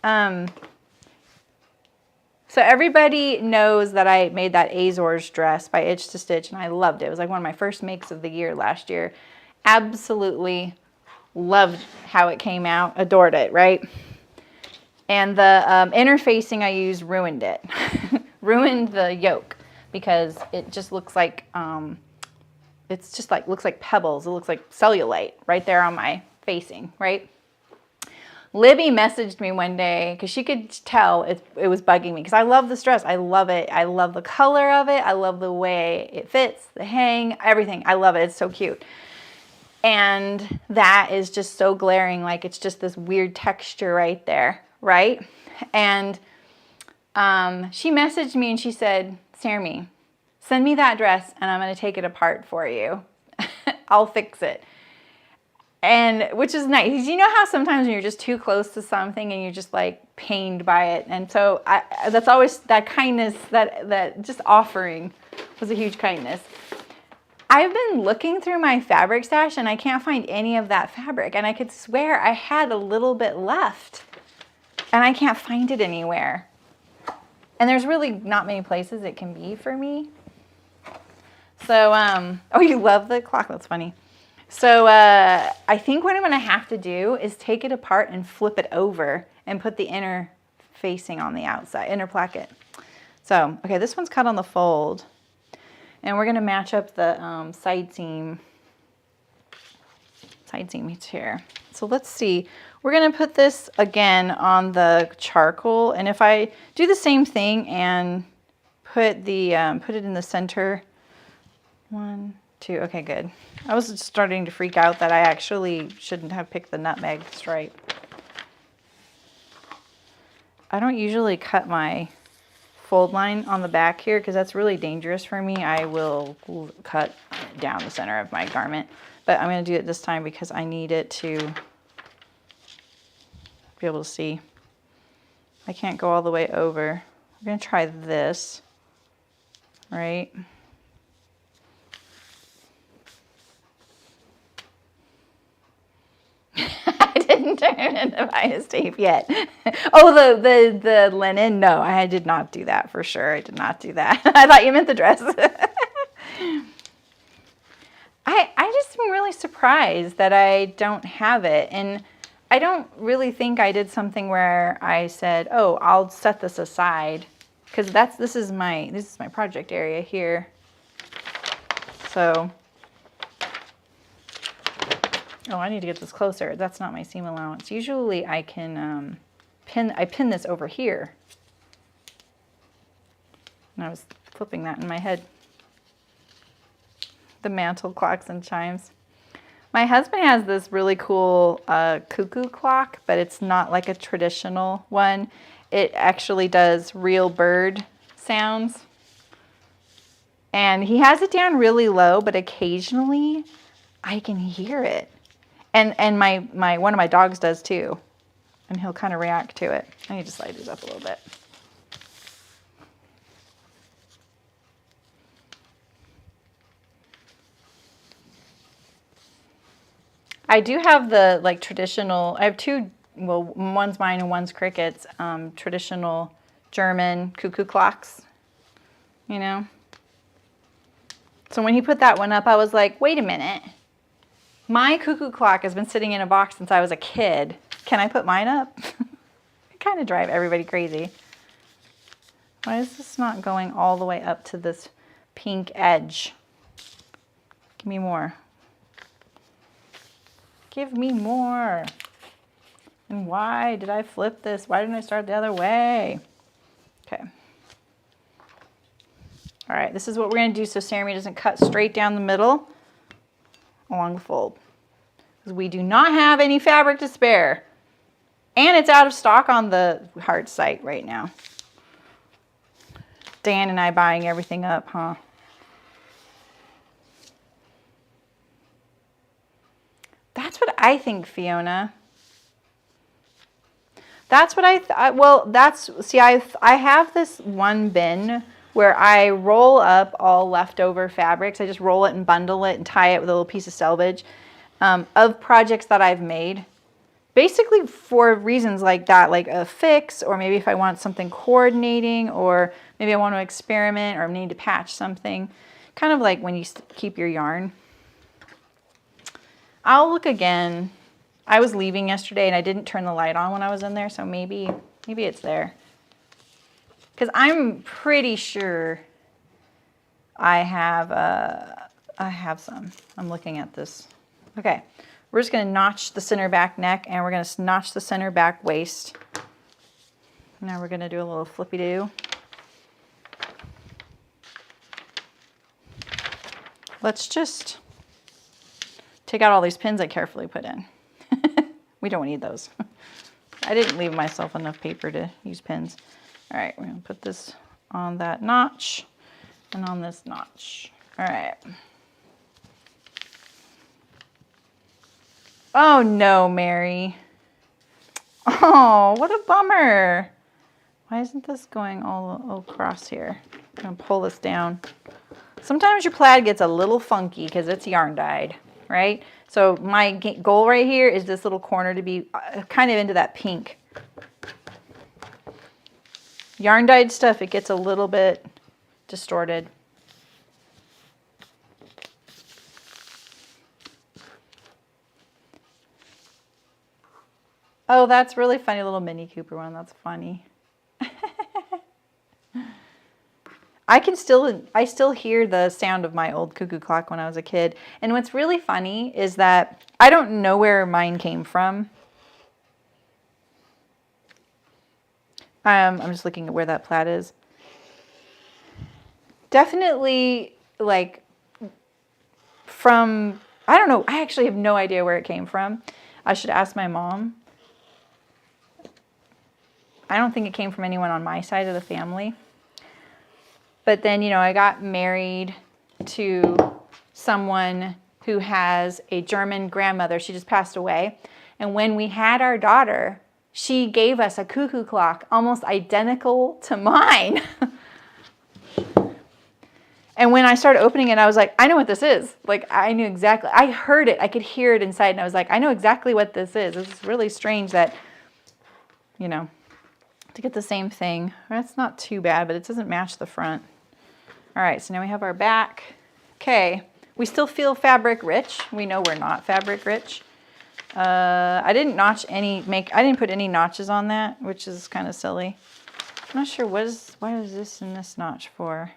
So everybody knows that I made that Azores dress by Itch to Stitch, and I loved it. It was like one of my first makes of the year last year. Absolutely loved how it came out. Adored it, right? And the interfacing I used ruined it. Ruined the yoke because it just looks like, it's just like, looks like pebbles. It looks like cellulite right there on my facing, right? Libby messaged me one day because she could tell it was bugging me because I love this dress. I love it. I love the color of it. I love the way it fits, the hang, everything. I love it. It's so cute. And that is just so glaring. Like it's just this weird texture right there, right? And she messaged me and she said, Saremy, send me that dress and I'm going to take it apart for you. I'll fix it. And which is nice. You know how sometimes when you're just too close to something and you're just like pained by it. And so that's always that kindness, that just offering was a huge kindness. I've been looking through my fabric stash and I can't find any of that fabric. And I could swear I had a little bit left and I can't find it anywhere. And there's really not many places it can be for me. So, oh, you love the clock. That's funny. So I think what I'm going to have to do is take it apart and flip it over and put the inner facing on the outside, inner placket. So, okay, this one's cut on the fold. And we're going to match up the side seam here. So let's see. We're going to put this again on the charcoal. And if I do the same thing and put it in the center, 1, 2, okay, good. I was just starting to freak out that I actually shouldn't have picked the nutmeg stripe. I don't usually cut my fold line on the back here because that's really dangerous for me. I will cut down the center of my garment, but I'm going to do it this time because I need it to be able to see. I can't go all the way over. I'm going to try this, right? I didn't turn it into bias tape yet. Oh, the linen? No, I did not do that for sure. I did not do that. I thought you meant the dress. I just am really surprised that I don't have it. And I don't really think I did something where I said, oh, I'll set this aside. Because this is my project area here. So, oh, I need to get this closer. That's not my seam allowance. Usually I can pin this over here. And I was flipping that in my head. The mantle clocks and chimes. My husband has this really cool cuckoo clock, but it's not like a traditional one. It actually does real bird sounds. And he has it down really low, but occasionally I can hear it. And one of my dogs does too. And he'll kind of react to it. I need to slide these up a little bit. I do have the like traditional, I have two, well, one's mine and one's Cricut's, traditional German cuckoo clocks, you know. So when he put that one up, I was like, wait a minute. My cuckoo clock has been sitting in a box since I was a kid. Can I put mine up? It kind of drive everybody crazy. Why is this not going all the way up to this pink edge? Give me more. Give me more. And why did I flip this? Why didn't I start the other way? Okay. All right, this is what we're going to do so Saremy doesn't cut straight down the middle along the fold. Because we do not have any fabric to spare. And it's out of stock on the Hart site right now. Dan and I buying everything up, huh? That's what I think, Fiona. That's what I thought. Well, that's, see, I have this one bin where I roll up all leftover fabrics. I just roll it and bundle it and tie it with a little piece of selvage of projects that I've made. Basically for reasons like that, like a fix, or maybe if I want something coordinating, or maybe I want to experiment, or need to patch something. Kind of like when you keep your yarn. I'll look again. I was leaving yesterday and I didn't turn the light on when I was in there, so maybe it's there. Because I'm pretty sure I have some. I'm looking at this. Okay, we're just going to notch the center back neck, and we're going to notch the center back waist. Now we're going to do a little flippy-do. Let's just take out all these pins I carefully put in. We don't need those. I didn't leave myself enough paper to use pins. All right, we're going to put this on that notch and on this notch. All right. Oh no, Mary. Oh, what a bummer. Why isn't this going all across here? I'm going to pull this down. Sometimes your plaid gets a little funky because it's yarn dyed, right? So my goal right here is this little corner to be kind of into that pink. Yarn dyed stuff, it gets a little bit distorted. Oh, that's really funny, little Mini Cooper one. That's funny. I still hear the sound of my old cuckoo clock when I was a kid. And what's really funny is that I don't know where mine came from. I'm just looking at where that plaid is. Definitely like from, I don't know. I actually have no idea where it came from. I should ask my mom. I don't think it came from anyone on my side of the family. But then, you know, I got married to someone who has a German grandmother. She just passed away. And when we had our daughter, she gave us a cuckoo clock almost identical to mine. And when I started opening it, I was like, I know what this is. Like, I knew exactly. I heard it. I could hear it inside. And I was like, I know exactly what this is. It's really strange that, you know, to get the same thing. That's not too bad, but it doesn't match the front. All right, so now we have our back. Okay, we still feel fabric rich. We know we're not fabric rich. I didn't put any notches on that, which is kind of silly. I'm not sure why is this and this notch for,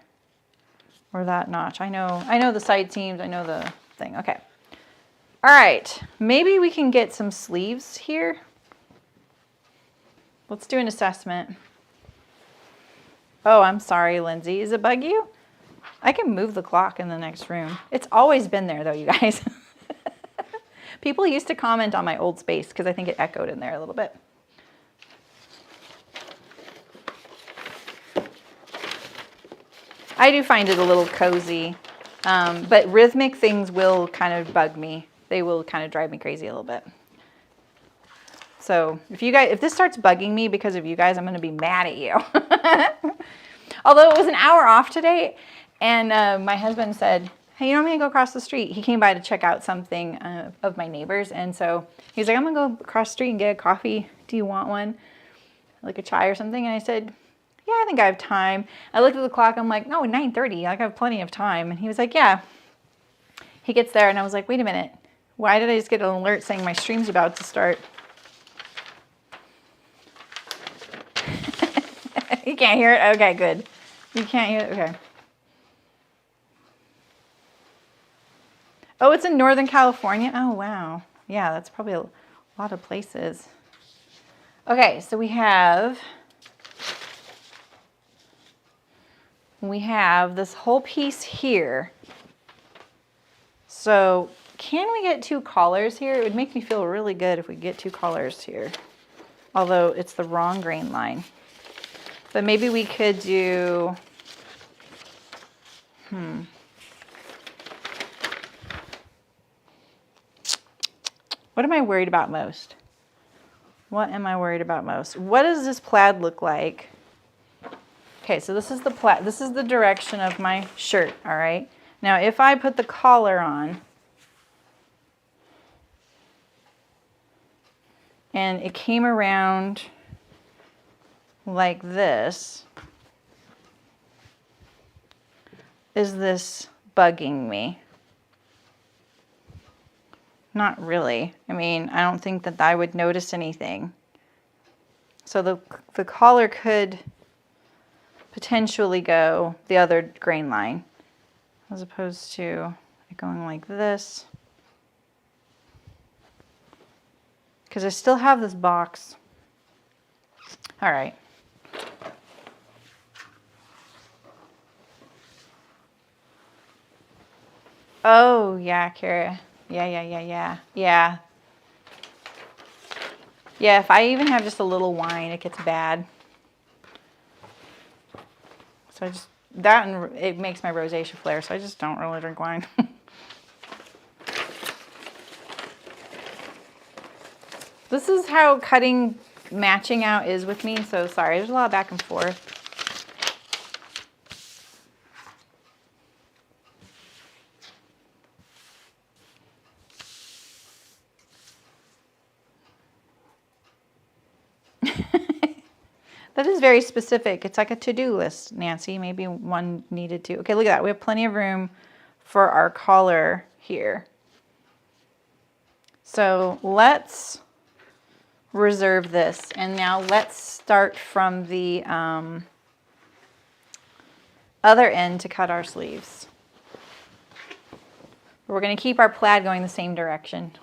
or that notch. I know the side seams, I know the thing. Okay. All right, maybe we can get some sleeves here. Let's do an assessment. Oh, I'm sorry, Lindsay. Does it bug you? I can move the clock in the next room. It's always been there, though, you guys. People used to comment on my old space because I think it echoed in there a little bit. I do find it a little cozy, but rhythmic things will kind of bug me. They will kind of drive me crazy a little bit. So if this starts bugging me because of you guys, I'm going to be mad at you. Although it was an hour off today, and my husband said, hey, you know, I'm going to go across the street. He came by to check out something of my neighbors, and so he's like, I'm going to go across the street and get a coffee. Do you want one? Like a chai or something? And I said, yeah, I think I have time. I looked at the clock. I'm like, no, 9:30. Like, I have plenty of time. And he was like, yeah. He gets there, and I was like, wait a minute. Why did I just get an alert saying my stream's about to start? You can't hear it? Okay, good. You can't hear it? Okay. Oh, it's in Northern California? Oh, wow. Yeah, that's probably a lot of places. Okay, so we have this whole piece here. So can we get 2 collars here? It would make me feel really good if we get 2 collars here. Although it's the wrong grain line. But maybe we could do, What am I worried about most? What am I worried about most? What does this plaid look like? Okay, so this is the plaid. This is the direction of my shirt, all right? Now, if I put the collar on and it came around like this, is this bugging me? Not really. I mean, I don't think that I would notice anything. So the collar could potentially go the other grain line as opposed to it going like this. Because I still have this box. All right. Oh, yeah, Kara. Yeah. Yeah, if I even have just a little wine, it gets bad. So I just, that and it makes my rosacea flare, so I just don't really drink wine. This is how cutting matching out is with me, so sorry, there's a lot of back and forth. That is very specific. It's like a to-do list, Nancy. Maybe one needed to. Okay, look at that. We have plenty of room for our collar here. So let's reserve this. And now let's start from the other end to cut our sleeves. We're going to keep our plaid going the same direction.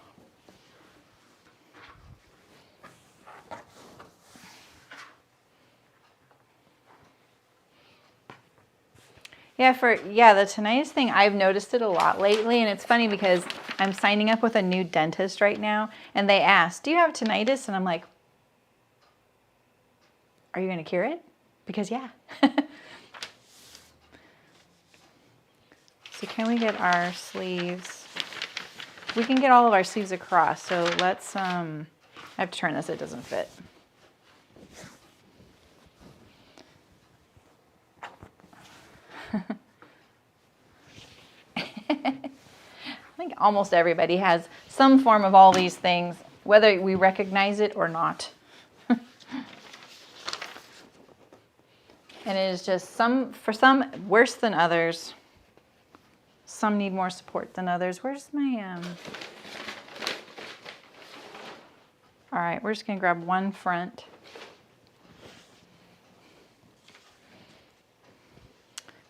Yeah, the tinnitus thing, I've noticed it a lot lately, and it's funny because I'm signing up with a new dentist right now, and they ask, do you have tinnitus? And I'm like, are you going to cure it? Because yeah. So can we get our sleeves? We can get all of our sleeves across, so let's, I have to turn this, it doesn't fit. I think almost everybody has some form of all these things, whether we recognize it or not. And it is just for some worse than others. Some need more support than others. Where's my, all right, we're just gonna grab one front.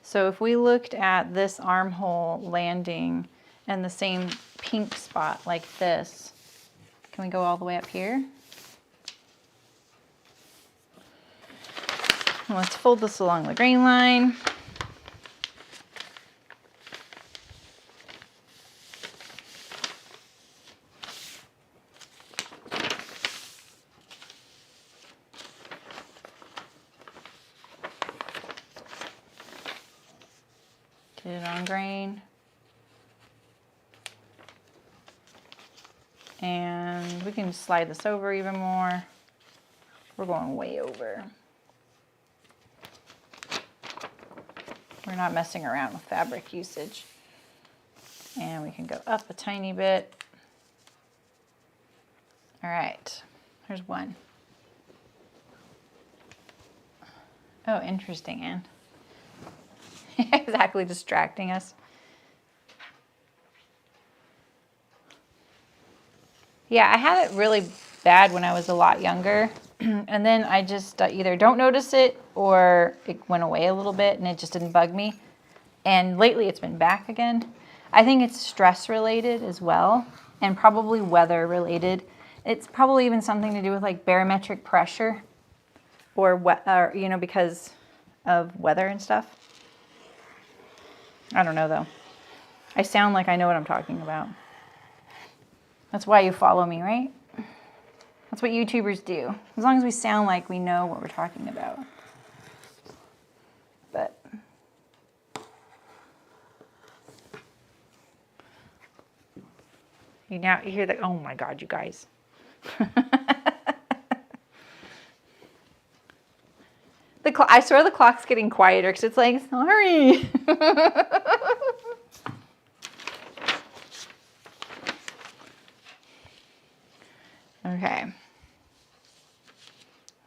So if we looked at this armhole landing and the same pink spot like this, can we go all the way up here? And let's fold this along the grain line. Get it on grain. And we can slide this over even more. We're going way over. We're not messing around with fabric usage. And we can go up a tiny bit. All right, here's one. Oh, interesting, Anne. Exactly, distracting us. Yeah, I had it really bad when I was a lot younger. And then I just either don't notice it or it went away a little bit and it just didn't bug me. And lately it's been back again. I think it's stress related as well and probably weather related. It's probably even something to do with like barometric pressure or you know, because of weather and stuff. I don't know though. I sound like I know what I'm talking about. That's why you follow me, right? That's what YouTubers do. As long as we sound like we know what we're talking about. But You hear the, oh my God, you guys. I swear the clock's getting quieter because it's like, sorry. Okay.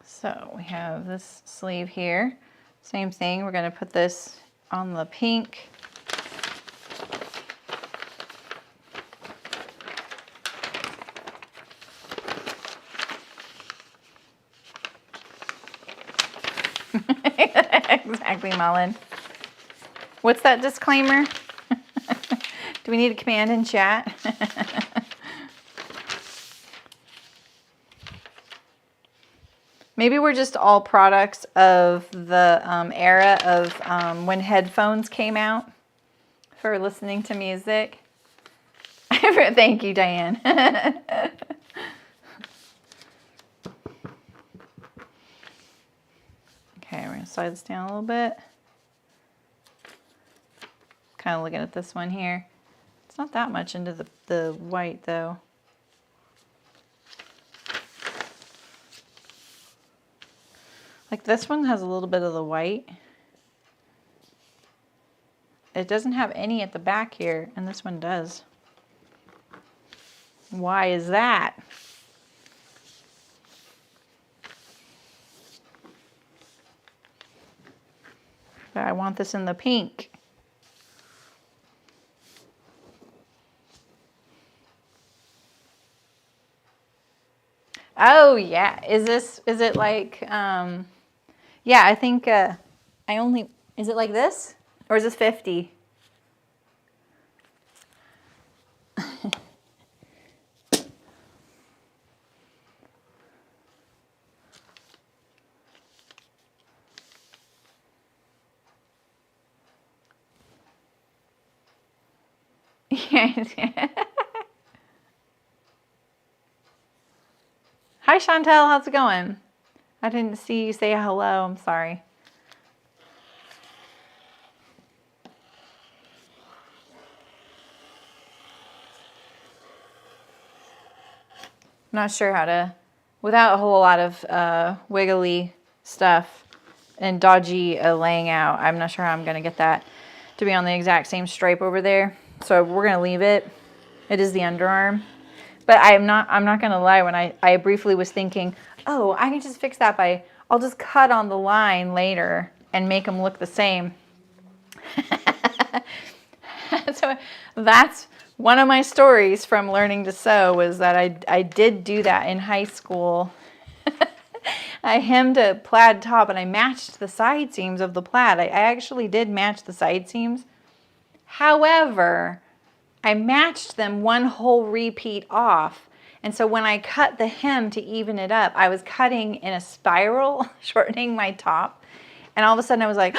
So we have this sleeve here. Same thing. We're going to put this on the pink. Exactly, Mullen. What's that disclaimer? Do we need a command in chat? Maybe we're just all products of the era of when headphones came out for listening to music. Thank you, Diane. Okay, we're going to slide this down a little bit. Kind of looking at this one here. It's not that much into the white, though. Like this one has a little bit of the white. It doesn't have any at the back here, and this one does. Why is that? But I want this in the pink. Oh yeah, is it like, yeah, I think, is it like this? Or is this 50? Hi Chantel, how's it going? I didn't see you say hello, I'm sorry. I'm not sure how to, without a whole lot of wiggly stuff and dodgy laying out, I'm not sure how I'm going to get that to be on the exact same stripe over there. So we're going to leave it. It is the underarm. But I'm not going to lie, when I briefly was thinking, oh, I can just fix that by, I'll just cut on the line later and make them look the same. So that's one of my stories from learning to sew, was that I did do that in high school. I hemmed a plaid top and I matched the side seams of the plaid. I actually did match the side seams. However, I matched them one whole repeat off. And so when I cut the hem to even it up, I was cutting in a spiral, shortening my top. And all of a sudden I was like,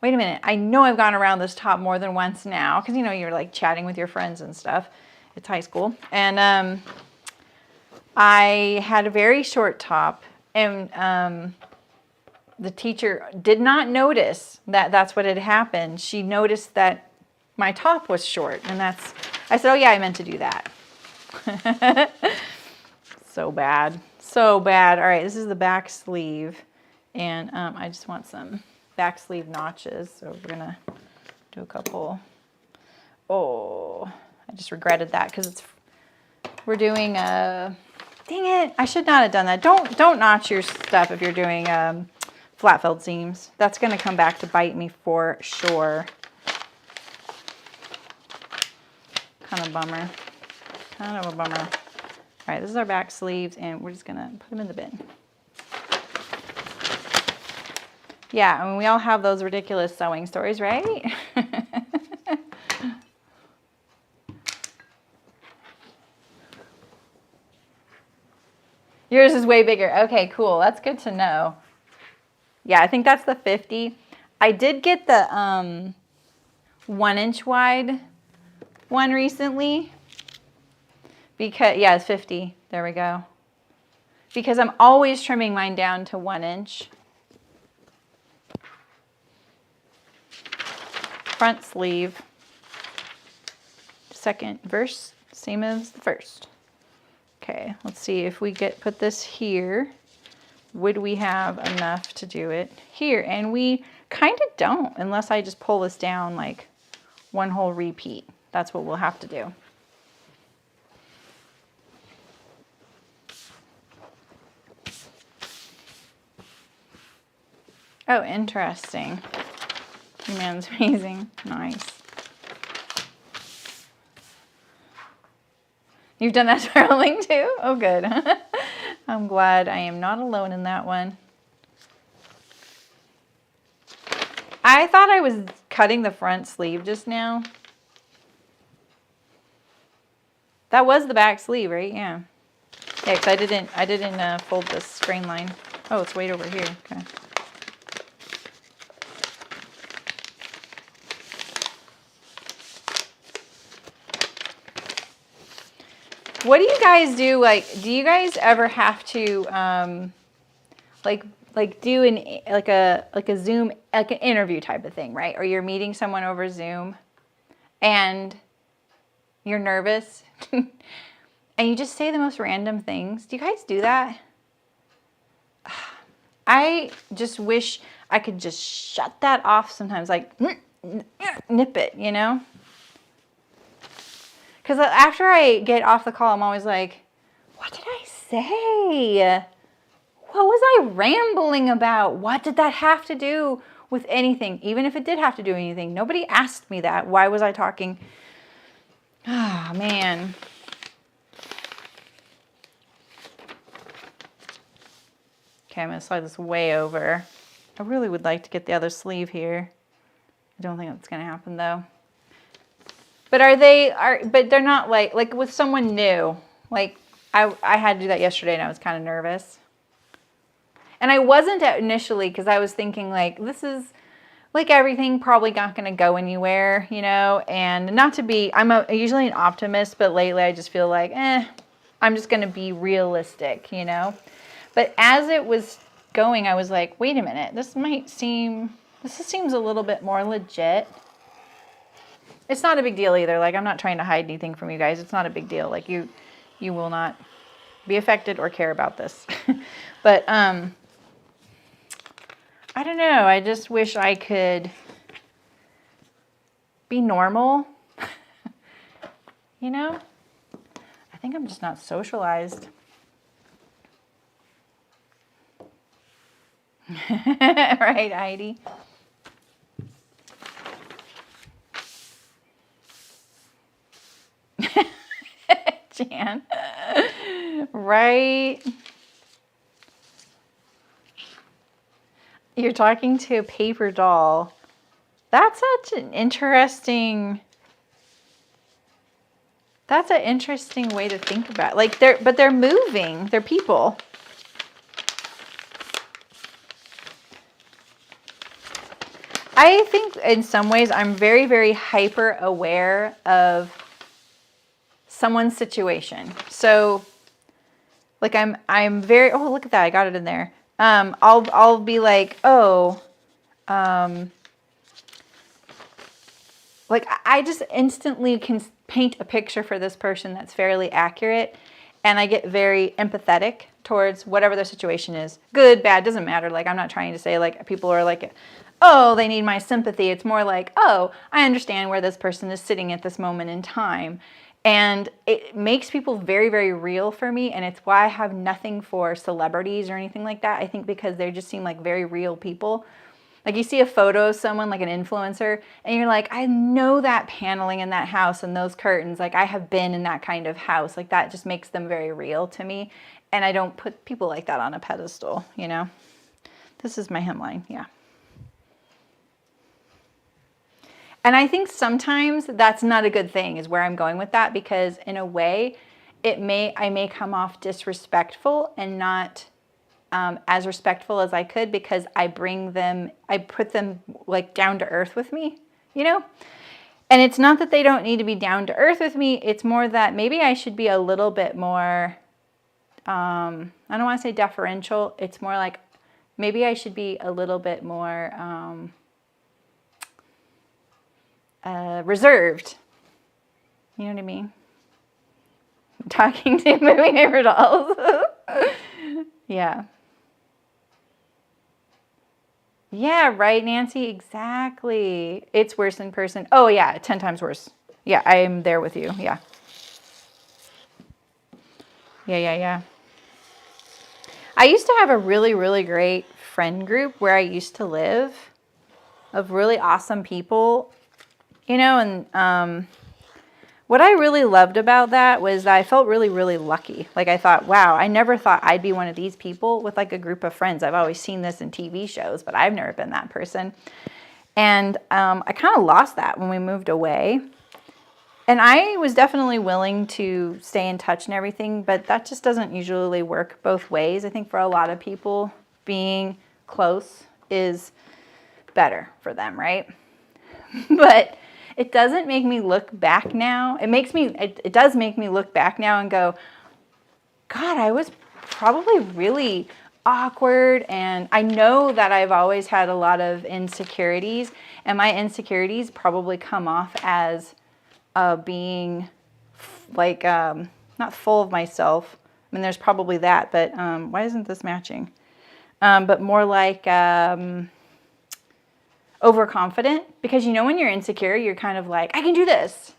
wait a minute, I know I've gone around this top more than once now. Because, you know, you're like chatting with your friends and stuff. It's high school. And I had a very short top. And the teacher did not notice that that's what had happened. She noticed that my top was short. And I said, oh yeah, I meant to do that. So bad. So bad. All right, this is the back sleeve. And I just want some back sleeve notches. So we're going to do a couple. Oh, I just regretted that because we're doing a, dang it, I should not have done that. Don't notch your stuff if you're doing flat felled seams. That's going to come back to bite me for sure. Kind of bummer. Kind of a bummer. All right, this is our back sleeves, and we're just going to put them in the bin. Yeah, I mean, we all have those ridiculous sewing stories, right? Yours is way bigger. Okay, cool. That's good to know. Yeah, I think that's the 50. I did get the 1 inch wide one recently. Because, yeah, it's 50. There we go. Because I'm always trimming mine down to 1 inch. Front sleeve. Second verse. Same as the first. Okay, let's see if we put this here. Would we have enough to do it here? And we kind of don't, unless I just pull this down like one whole repeat. That's what we'll have to do. Oh, interesting. Man's amazing. Nice. You've done that swirling too? Oh, good. I'm glad I am not alone in that one. I thought I was cutting the front sleeve just now. That was the back sleeve, right? Yeah. Yeah, because I didn't fold this grain line. Oh, it's way over here. Okay. What do you guys do? Like, do you guys ever have to like do a Zoom, like an interview type of thing, right? Or you're meeting someone over Zoom and you're nervous and you just say the most random things. Do you guys do that? I just wish I could just shut that off sometimes, like nip it, you know? Because after I get off the call, I'm always like, what did I say? What was I rambling about? What did that have to do with anything? Even if it did have to do anything. Nobody asked me that. Why was I talking? Ah, oh, man. Okay, I'm going to slide this way over. I really would like to get the other sleeve here. I don't think that's going to happen, though. But but they're not like with someone new. Like I had to do that yesterday and I was kind of nervous. And I wasn't initially because I was thinking like, this is like everything probably not going to go anywhere, you know, and not to be, I'm usually an optimist, but lately I just feel like, I'm just going to be realistic, you know. But as it was going, I was like, wait a minute, this seems a little bit more legit. It's not a big deal either. Like, I'm not trying to hide anything from you guys. It's not a big deal. Like, you will not be affected or care about this. But, I don't know. I just wish I could be normal. You know? I think I'm just not socialized. Right, Heidi? Jan. Right? You're talking to a paper doll. That's such an interesting... That's an interesting way to think about it. Like, they're moving. They're people. I think in some ways I'm very, very hyper aware of someone's situation. So like I'm very, oh, look at that. I got it in there. I'll be like, oh, like I just instantly can paint a picture for this person that's fairly accurate. And I get very empathetic towards whatever their situation is. Good, bad, doesn't matter. Like, I'm not trying to say like people are like, oh, they need my sympathy. It's more like, oh, I understand where this person is sitting at this moment in time. And it makes people very, very real for me. And it's why I have nothing for celebrities or anything like that. I think because they just seem like very real people. Like you see a photo of someone like an influencer and you're like, I know that paneling in that house and those curtains. Like I have been in that kind of house. Like that just makes them very real to me. And I don't put people like that on a pedestal, you know. This is my hemline, yeah. And I think sometimes that's not a good thing is where I'm going with that, because in a way I may come off disrespectful and not as respectful as I could, because I put them like down to earth with me, you know? And it's not that they don't need to be down to earth with me. It's more that maybe I should be a little bit more, I don't want to say deferential. It's more like maybe I should be a little bit more reserved. You know what I mean? Talking to moving paper dolls. Yeah. Yeah, right, Nancy? Exactly. It's worse in person. Oh, yeah, 10 times worse. Yeah, I am there with you. Yeah. Yeah. I used to have a really, really great friend group where I used to live of really awesome people, and what I really loved about that was that I felt really, really lucky. Like I thought, wow, I never thought I'd be one of these people with like a group of friends. I've always seen this in TV shows, but I've never been that person. And I kind of lost that when we moved away. And I was definitely willing to stay in touch and everything, but that just doesn't usually work both ways. I think for a lot of people, being close is better for them, right? But it doesn't make me look back now. It does make me look back now and go, God, I was probably really awkward. And I know that I've always had a lot of insecurities, and my insecurities probably come off as being like, not full of myself. I mean, there's probably that, but why isn't this matching? But more like overconfident, because when you're insecure, you're kind of like, I can do this.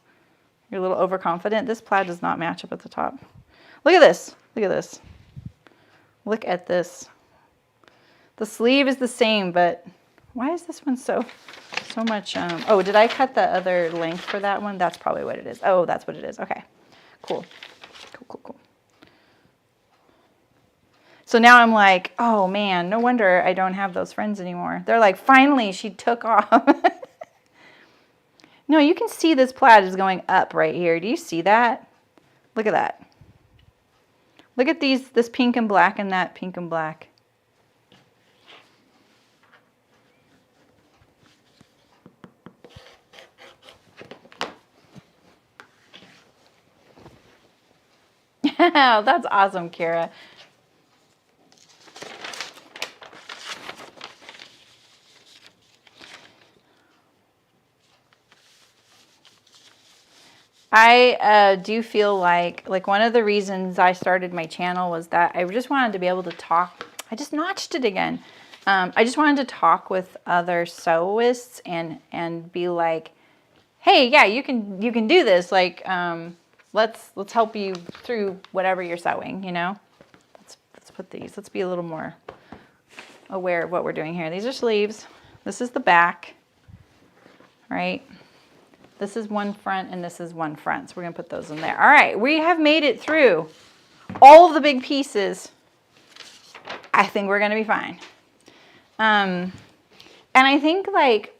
You're a little overconfident. This plaid does not match up at the top. Look at this. Look at this. Look at this. The sleeve is the same, but why is this one so much? Oh, did I cut the other length for that one? That's probably what it is. Oh, that's what it is. Okay, cool. So now I'm like, oh man, no wonder I don't have those friends anymore. They're like, finally, she took off. No, you can see this plaid is going up right here. Do you see that? Look at that. Look at this pink and black and that pink and black. That's awesome, Kara. I do feel like one of the reasons I started my channel was that I just wanted to be able to talk. I just notched it again. I just wanted to talk with other sewists and be like, hey, yeah, you can do this. Like, let's help you through whatever you're sewing. Let's put these. Let's be a little more aware of what we're doing here. These are sleeves. This is the back, right? This is one front and this is one front. So we're going to put those in there. All right, we have made it through all of the big pieces. I think we're going to be fine. And I think like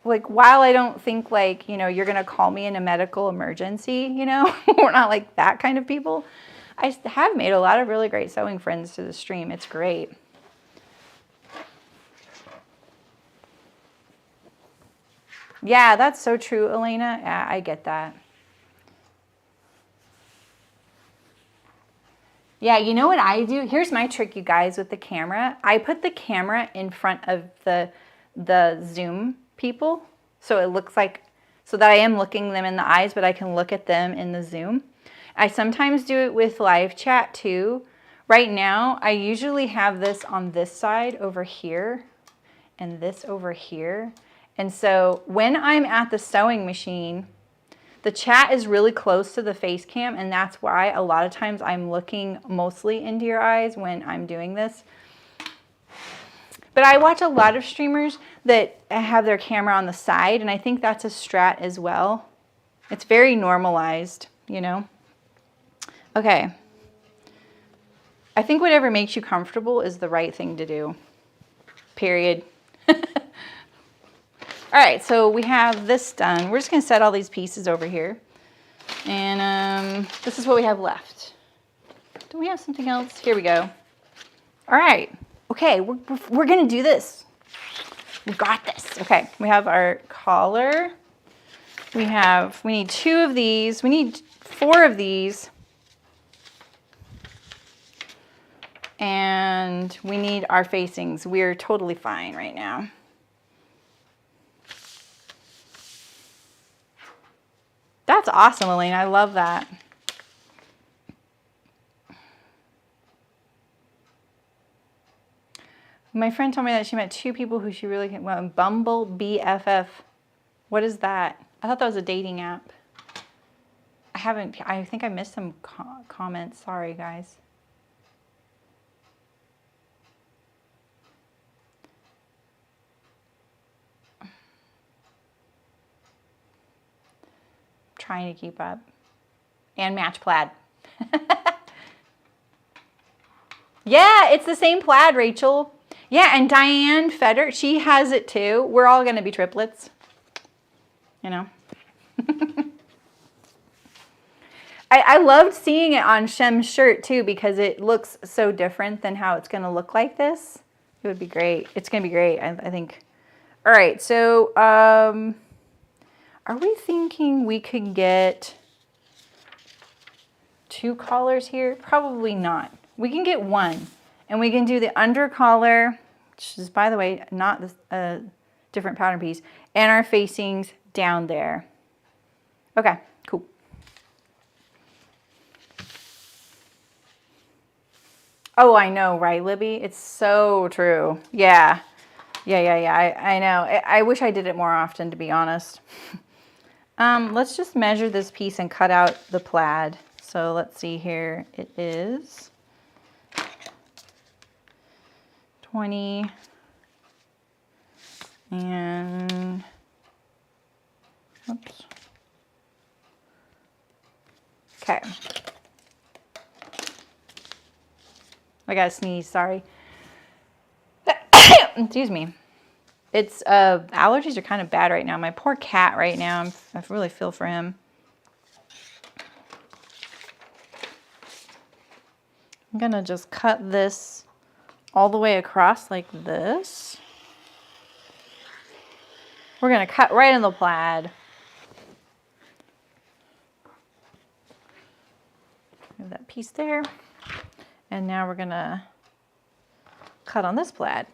while I don't think you're going to call me in a medical emergency, we're not like that kind of people. I have made a lot of really great sewing friends through the stream. It's great. Yeah, that's so true, Elena. Yeah, I get that. Yeah, you know what I do? Here's my trick, you guys, with the camera. I put the camera in front of the Zoom people, so it looks like, so that I am looking them in the eyes, but I can look at them in the Zoom. I sometimes do it with live chat too. Right now, I usually have this on this side over here and this over here. And so when I'm at the sewing machine, the chat is really close to the face cam, and that's why a lot of times I'm looking mostly into your eyes when I'm doing this. But I watch a lot of streamers that have their camera on the side, and I think that's a strat as well. It's very normalized, Okay. I think whatever makes you comfortable is the right thing to do. Period. All right, so we have this done. We're just going to set all these pieces over here. And this is what we have left. Do we have something else? Here we go. All right. Okay, we're going to do this. We got this. Okay, we have our collar. We need 2 of these. We need 4 of these. And we need our facings. We're totally fine right now. That's awesome, Elaine. I love that. My friend told me that she met 2 people who she really can. Well, Bumble BFF. What is that? I thought that was a dating app. I think I missed some comments. Sorry, guys. Trying to keep up. And match plaid. Yeah, it's the same plaid, Rachel. Yeah, and Diane Feder, she has it too. We're all going to be triplets. You know. I loved seeing it on Shem's shirt too because it looks so different than how it's going to look like this. It would be great. It's going to be great, I think. All right, so are we thinking we could get 2 collars here? Probably not. We can get 1, and we can do the under collar, which is, by the way, not this different pattern piece, and our facings down there. Okay, cool. Oh, I know, right, Libby? It's so true. Yeah. I know. I wish I did it more often, to be honest. Let's just measure this piece and cut out the plaid. So let's see here. It is 20 and oops. Okay. I gotta sneeze, sorry. Excuse me. It's allergies are kind of bad right now. My poor cat right now. I really feel for him. I'm gonna just cut this all the way across like this. We're gonna cut right in the plaid. Move that piece there. And now we're gonna cut on this plaid.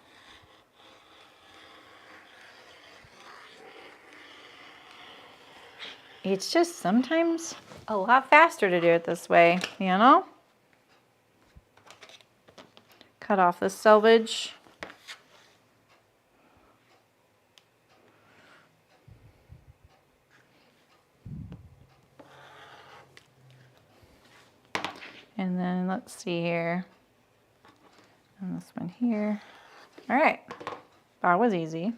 It's just sometimes a lot faster to do it this way, you know? Cut off the selvage. And then let's see here. And this one here. All right, that was easy.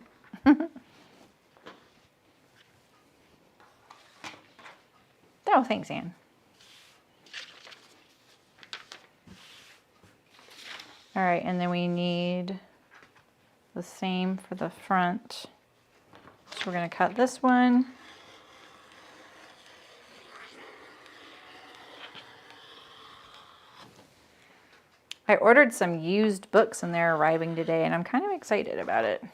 Oh, thanks, Anne. All right, and then we need the same for the front. So we're gonna cut this one. I ordered some used books and they're arriving today and I'm kind of excited about it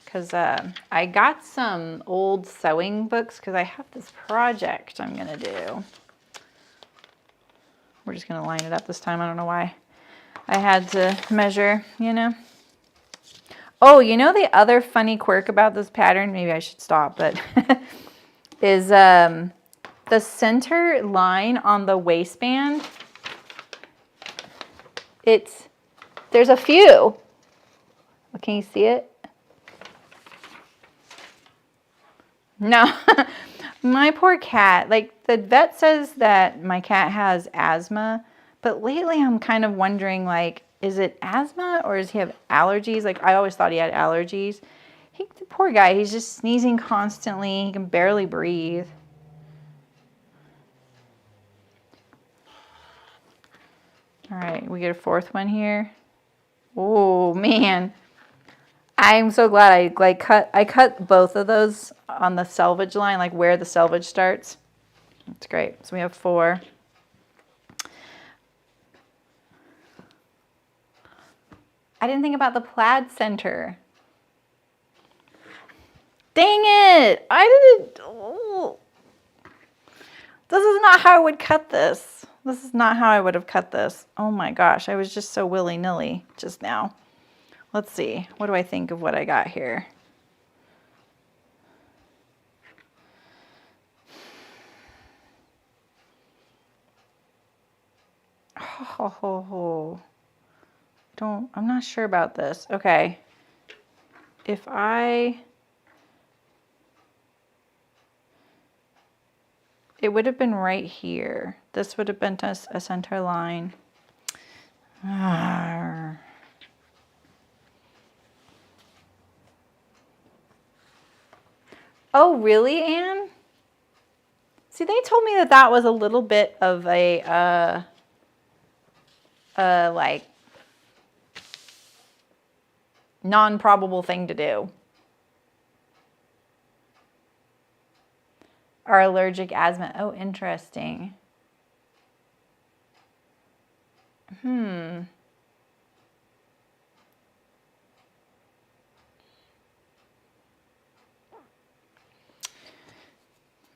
because I got some old sewing books because I have this project I'm gonna do. We're just gonna line it up this time. I don't know why I had to measure, you know. Oh, you know the other funny quirk about this pattern, maybe I should stop, but is the center line on the waistband. There's a few. Can you see it? No, my poor cat. Like the vet says that my cat has asthma, but lately I'm kind of wondering, like, is it asthma or does he have allergies? Like I always thought he had allergies. The poor guy, he's just sneezing constantly. He can barely breathe. All right, we get a fourth one here. Oh man, I'm so glad I cut both of those on the selvage line, like where the selvage starts. That's great. So we have 4. I didn't think about the plaid center. Dang it! I didn't. Oh. This is not how I would cut this. This is not how I would have cut this. Oh my gosh, I was just so willy-nilly just now. Let's see. What do I think of what I got here? Oh. I'm not sure about this. Okay. If it would have been right here. This would have been a center line. Arr. Oh, really, Anne? See, they told me that that was a little bit of a, like, non-probable thing to do. Are allergic asthma. Oh, interesting.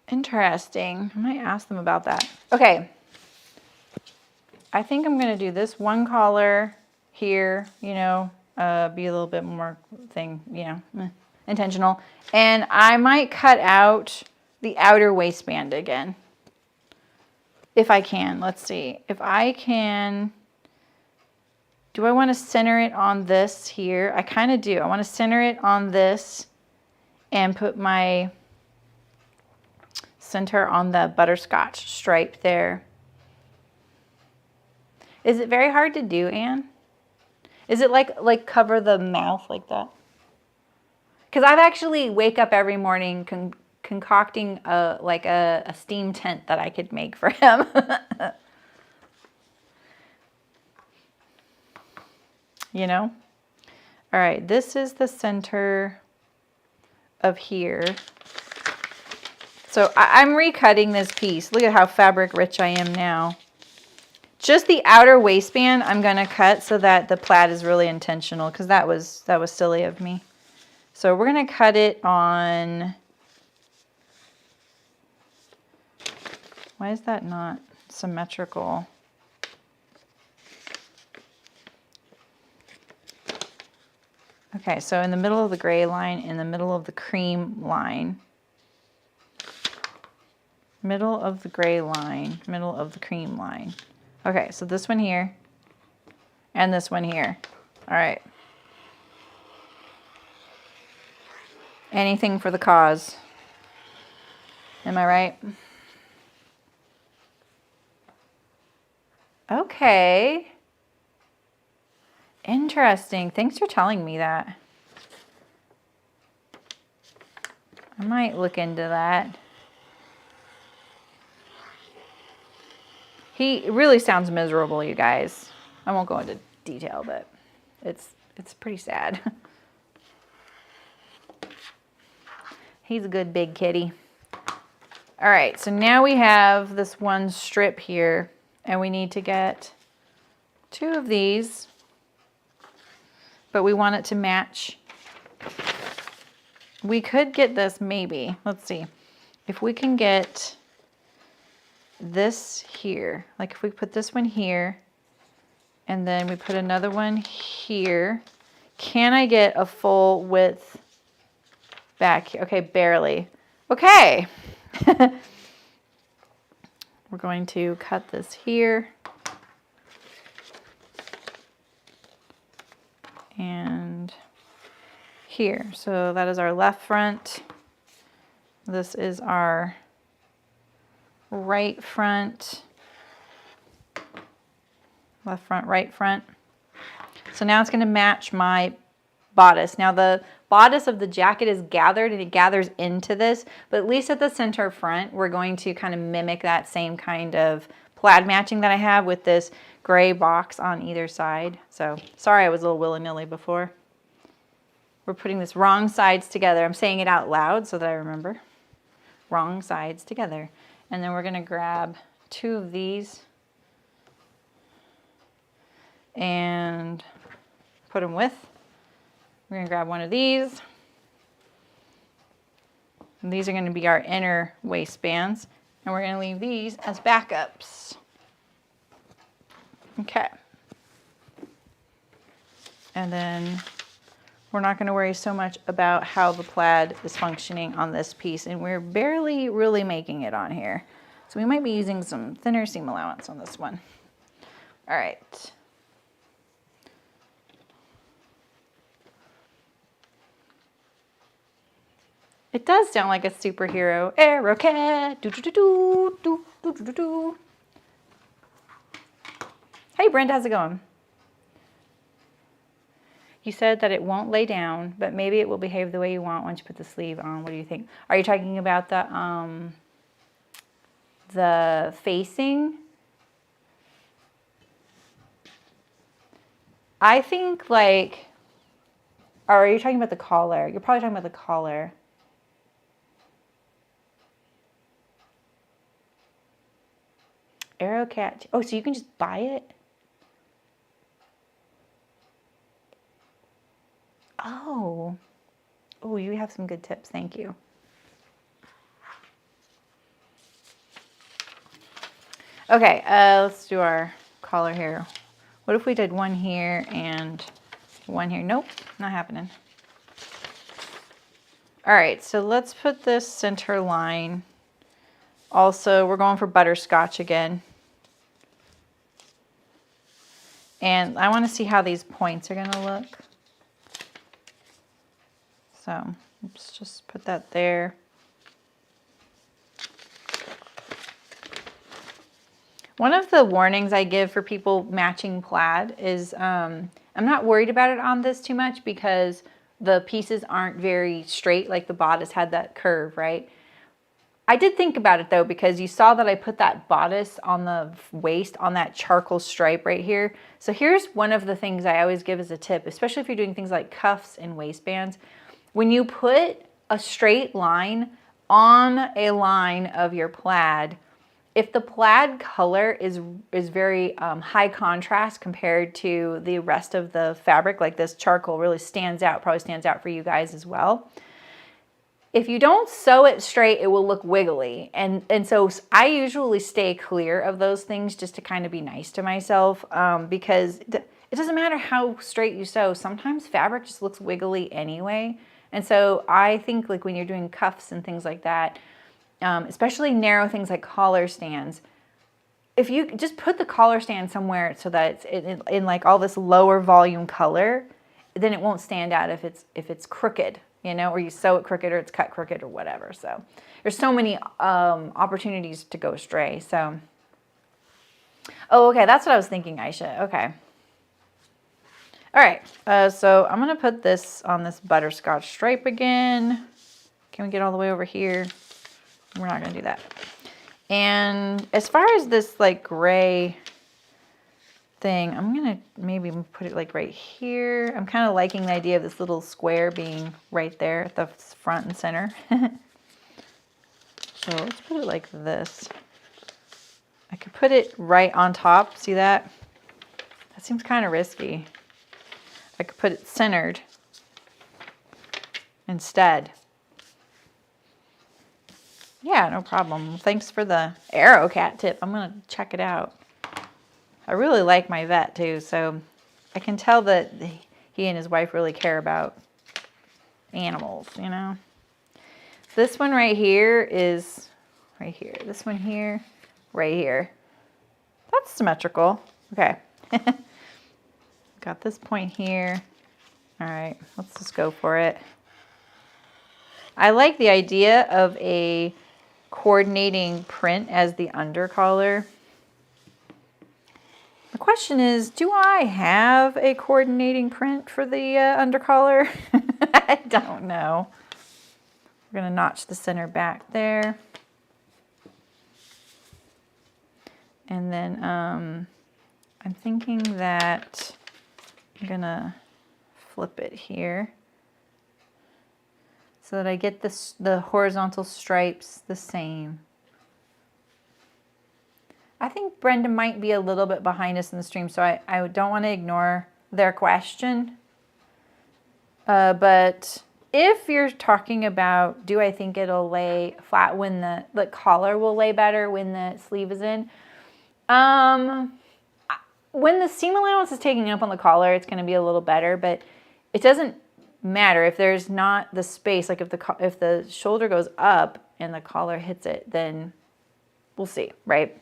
Interesting. I might ask them about that. Okay. I think I'm going to do this one collar here, you know, be a little bit more intentional. And I might cut out the outer waistband again. If I can. Let's see. If I can, do I want to center it on this here? I kind of do. I want to center it on this and put my center on the butterscotch stripe there. Is it very hard to do, Anne? Is it like cover the mouth like that? Because I've actually wake up every morning concocting a steam tent that I could make for him. You know? All right, this is the center of here. So I'm recutting this piece. Look at how fabric rich I am now. Just the outer waistband I'm going to cut so that the plaid is really intentional, because that was silly of me. So we're going to cut it on, why is that not symmetrical? Okay, so in the middle of the gray line, in the middle of the cream line. Middle of the gray line, middle of the cream line. Okay, so this one here and this one here. All right. Anything for the cause. Am I right? Okay. Interesting. Thanks for telling me that. I might look into that. He really sounds miserable, you guys. I won't go into detail, but it's pretty sad. He's a good big kitty. All right, so now we have this one strip here, and we need to get 2 of these, but we want it to match. We could get this maybe. Let's see. If we can get this here, like if we put this one here and then we put another one here, can I get a full width back here? Okay, barely. Okay. We're going to cut this here and here. So that is our left front. This is our right front, left front, right front. So now it's going to match my bodice. Now the bodice of the jacket is gathered and it gathers into this, but at least at the center front, we're going to kind of mimic that same kind of plaid matching that I have with this gray box on either side. So sorry I was a little willy-nilly before. We're putting this wrong sides together. I'm saying it out loud so that I remember. Wrong sides together. And then we're going to grab 2 of these and put them with. We're going to grab one of these. And these are going to be our inner waistbands. And we're going to leave these as backups. Okay. And then we're not going to worry so much about how the plaid is functioning on this piece, and we're barely really making it on here. So we might be using some thinner seam allowance on this one. All right. It does sound like a superhero. Arrow cat. Do, do, do, do, do, do, do, do, do. Hey, Brenda, how's it going? You said that it won't lay down, but maybe it will behave the way you want once you put the sleeve on. What do you think? Are you talking about the facing? I think like, or are you talking about the collar? You're probably talking about the collar. Arrow cat. Oh, so you can just buy it? Oh. Oh, you have some good tips. Thank you. Okay, let's do our collar here. What if we did one here and one here? Nope, not happening. All right, so let's put this center line. Also, we're going for butterscotch again. And I want to see how these points are going to look. So let's just put that there. One of the warnings I give for people matching plaid is I'm not worried about it on this too much because the pieces aren't very straight, like the bodice had that curve, right? I did think about it though, because you saw that I put that bodice on the waist on that charcoal stripe right here. So here's one of the things I always give as a tip, especially if you're doing things like cuffs and waistbands. When you put a straight line on a line of your plaid, if the plaid color is very high contrast compared to the rest of the fabric, like this charcoal really stands out, probably stands out for you guys as well. If you don't sew it straight, it will look wiggly. And so I usually stay clear of those things just to kind of be nice to myself because it doesn't matter how straight you sew. Sometimes fabric just looks wiggly anyway. And so I think like when you're doing cuffs and things like that, especially narrow things like collar stands, if you just put the collar stand somewhere so that it's in like all this lower volume color, then it won't stand out if it's crooked, you know, or you sew it crooked or it's cut crooked or whatever. So there's so many opportunities to go astray. So, oh, okay, that's what I was thinking, Aisha. Okay. All right, so I'm gonna put this on this butterscotch stripe again. Can we get all the way over here? We're not gonna do that. And as far as this like gray thing, I'm gonna maybe put it like right here. I'm kind of liking the idea of this little square being right there at the front and center. So let's put it like this. I could put it right on top, see that? That seems kind of risky. I could put it centered instead. Yeah, no problem. Thanks for the arrow cat tip. I'm going to check it out. I really like my vet too, so I can tell that he and his wife really care about animals, you know. This one right here is right here. This one here, right here. That's symmetrical. Okay. Got this point here. All right, let's just go for it. I like the idea of a coordinating print as the undercollar. The question is, do I have a coordinating print for the undercollar? I don't know. We're gonna notch the center back there. And then I'm thinking that I'm gonna flip it here so that I get this, the horizontal stripes the same. I think Brenda might be a little bit behind us in the stream, so I don't want to ignore their question. But if you're talking about, do I think it'll lay flat when the collar will lay better when the sleeve is in? When the seam allowance is taking up on the collar, it's going to be a little better, but it doesn't matter if there's not the space. Like if the shoulder goes up and the collar hits it, then we'll see, right?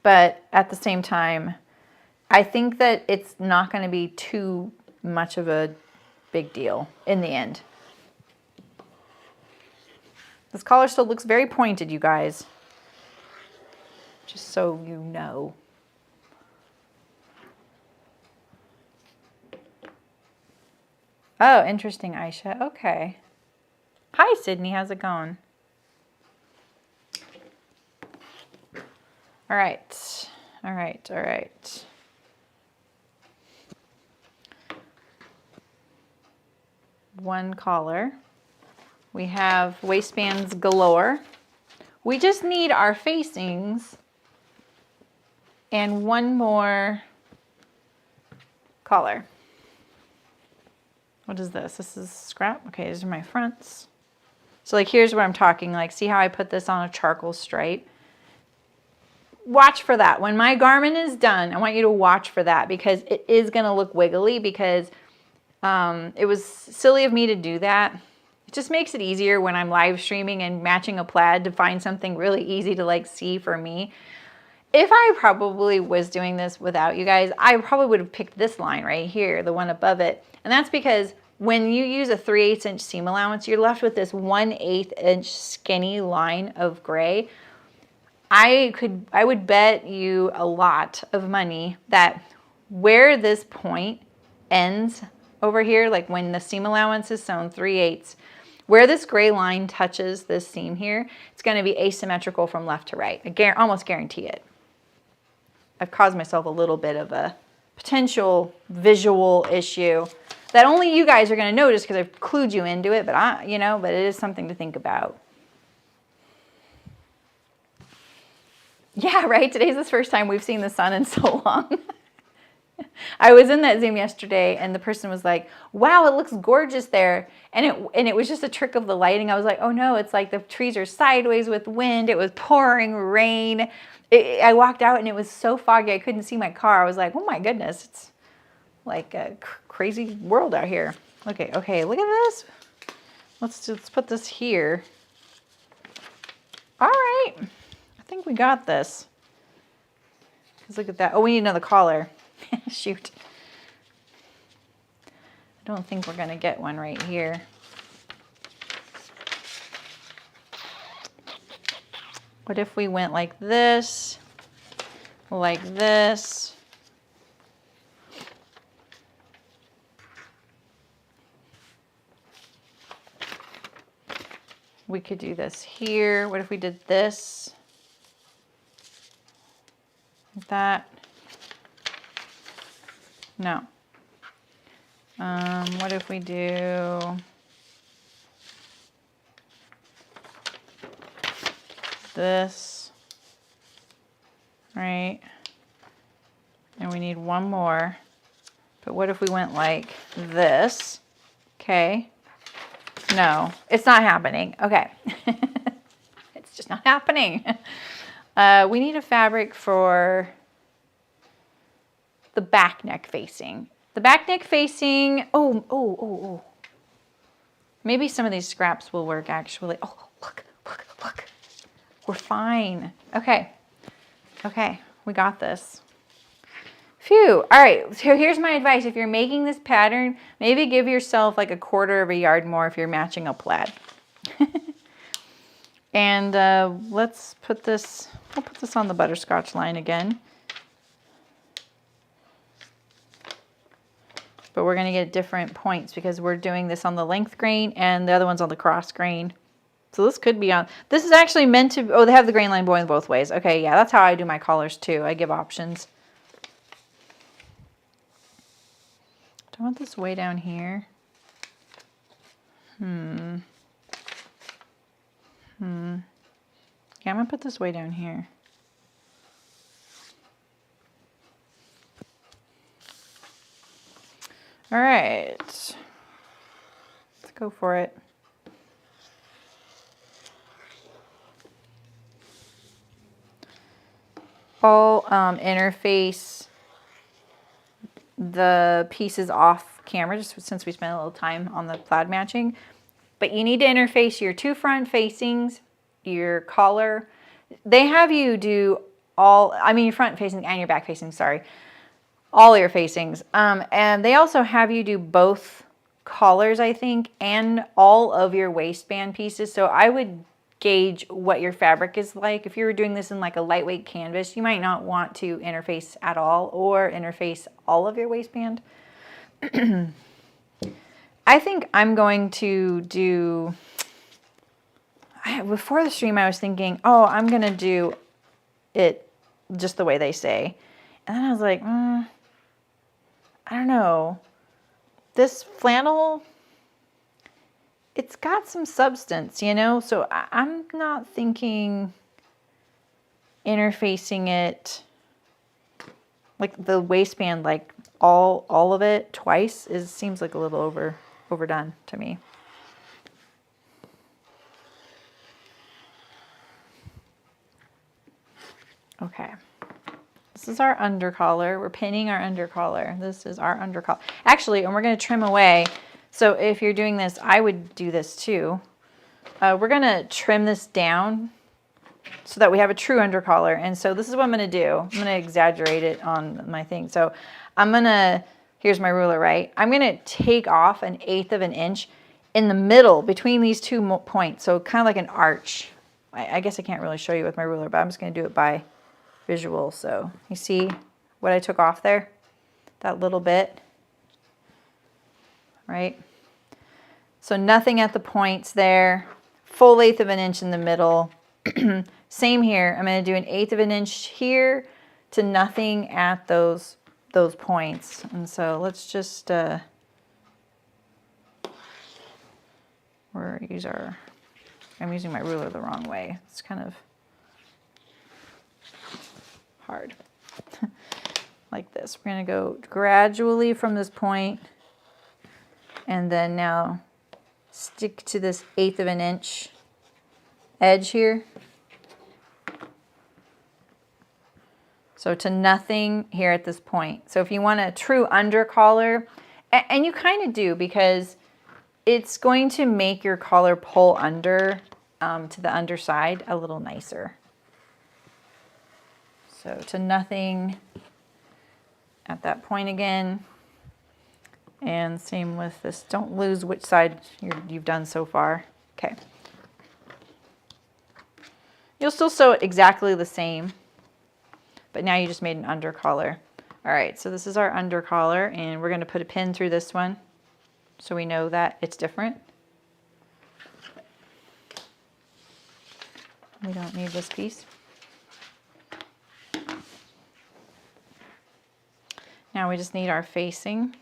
But at the same time, I think that it's not going to be too much of a big deal in the end. This collar still looks very pointed, you guys. Just so you know. Oh, interesting, Aisha. Okay. Hi, Sydney. How's it going? All right. All right. All right. One collar. We have waistbands galore. We just need our facings and one more collar. What is this? This is scrap. Okay, these are my fronts. So like here's where I'm talking, like see how I put this on a charcoal stripe? Watch for that. When my garment is done, I want you to watch for that because it is gonna look wiggly because it was silly of me to do that. It just makes it easier when I'm live streaming and matching a plaid to find something really easy to like see for me. If I probably was doing this without you guys, I probably would have picked this line right here, the one above it. And that's because when you use a 3/8 inch seam allowance, you're left with this 1/8 inch skinny line of gray. I would bet you a lot of money that where this point ends over here, like when the seam allowance is sewn 3/8, where this gray line touches this seam here, it's going to be asymmetrical from left to right. I almost guarantee it. I've caused myself a little bit of a potential visual issue that only you guys are going to notice because I've clued you into it, but but it is something to think about. Yeah, right. Today's the first time we've seen the sun in so long. I was in that Zoom yesterday and the person was like, wow, it looks gorgeous there. And it was just a trick of the lighting. I was like, oh no, it's like the trees are sideways with wind. It was pouring rain. I walked out and it was so foggy I couldn't see my car. I was like, oh my goodness, it's like a crazy world out here. Okay, look at this. Let's put this here. All right, I think we got this. Let's look at that. Oh, we need another collar. Shoot. I don't think we're going to get one right here. What if we went like this, like this? We could do this here. What if we did this? Like that? No. What if we do this, right? And we need one more. But what if we went like this? Okay. No, it's not happening. Okay. It's just not happening. We need a fabric for the back neck facing. The back neck facing, oh. Maybe some of these scraps will work actually. Oh, look. We're fine. Okay, we got this. Phew. All right, so here's my advice. If you're making this pattern, maybe give yourself like 1/4 of a yard more if you're matching a plaid. And let's put this, we'll put this on the butterscotch line again. But we're gonna get different points because we're doing this on the length grain and the other one's on the cross grain. So this could be on, this is actually meant to, oh, they have the grain line going both ways. Okay, yeah, that's how I do my collars too. I give options. Do I want this way down here? Yeah, I'm gonna put this way down here. All right, let's go for it. I'll interface the pieces off camera just since we spent a little time on the plaid matching. But you need to interface your 2 front facings, your collar. They have you do all, I mean your front facing and your back facing, sorry. All your facings. And they also have you do both collars, I think, and all of your waistband pieces. So I would gauge what your fabric is like. If you were doing this in like a lightweight canvas, you might not want to interface at all or interface all of your waistband. I think I'm going to do, before the stream I was thinking, oh, I'm going to do it just the way they say. And then I was like, I don't know. This flannel, it's got some substance, you know? So I'm not thinking interfacing it, like the waistband, like all of it twice seems like a little overdone to me. Okay. This is our undercollar. We're pinning our undercollar. This is our undercollar. Actually, and we're going to trim away. So if you're doing this, I would do this too. We're going to trim this down so that we have a true undercollar. And so this is what I'm going to do. I'm going to exaggerate it on my thing. So I'm going to, here's my ruler, right? I'm going to take off 1/8 of an inch in the middle between these 2 points. So kind of like an arch. I guess I can't really show you with my ruler, but I'm just going to do it by visual. So you see what I took off there? That little bit, right? So nothing at the points there. Full 1/8 of an inch in the middle. Same here. I'm going to do 1/8 of an inch here to nothing at those points. And so let's just I'm using my ruler the wrong way. It's kind of hard. Like this. We're going to go gradually from this point, and then now stick to this 1/8 of an inch edge here. So to nothing here at this point. So if you want a true undercollar, and you kind of do, because it's going to make your collar pull under to the underside a little nicer. So to nothing at that point again. And same with this. Don't lose which side you've done so far. Okay. You'll still sew it exactly the same, but now you just made an undercollar. All right, so this is our undercollar, and we're going to put a pin through this one so we know that it's different. We don't need this piece. Now we just need our facing.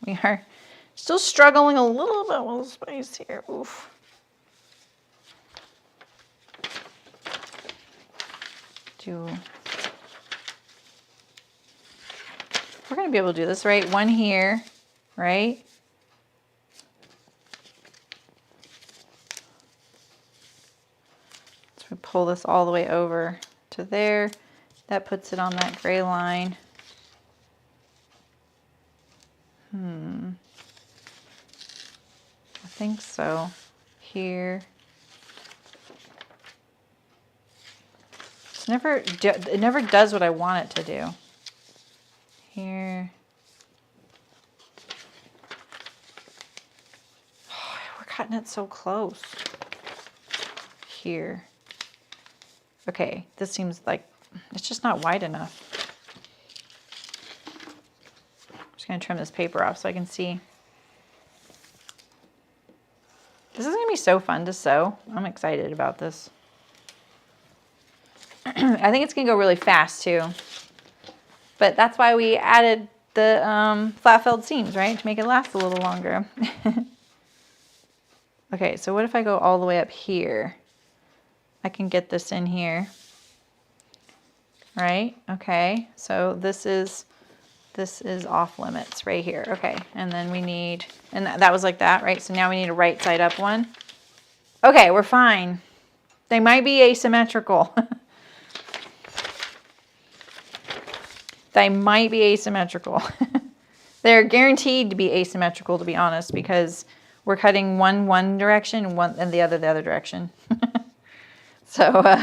We are still struggling a little bit with space here. Oof. We're going to be able to do this, right? One here, right? So we pull this all the way over to there. That puts it on that gray line. I think so. Here. It never does what I want it to do. Here. Oh, we're cutting it so close. Here. Okay, this seems like it's just not wide enough. I'm just going to trim this paper off so I can see. This is going to be so fun to sew. I'm excited about this. I think it's going to go really fast too. But that's why we added the flat-felled seams, right? To make it last a little longer. Okay, so what if I go all the way up here? I can get this in here. Right? Okay, so this is off limits right here. Okay, and then we need, and that was like that, right? So now we need a right side up one. Okay, we're fine. They might be asymmetrical. They might be asymmetrical. They're guaranteed to be asymmetrical, to be honest, because we're cutting one direction and the other direction. So,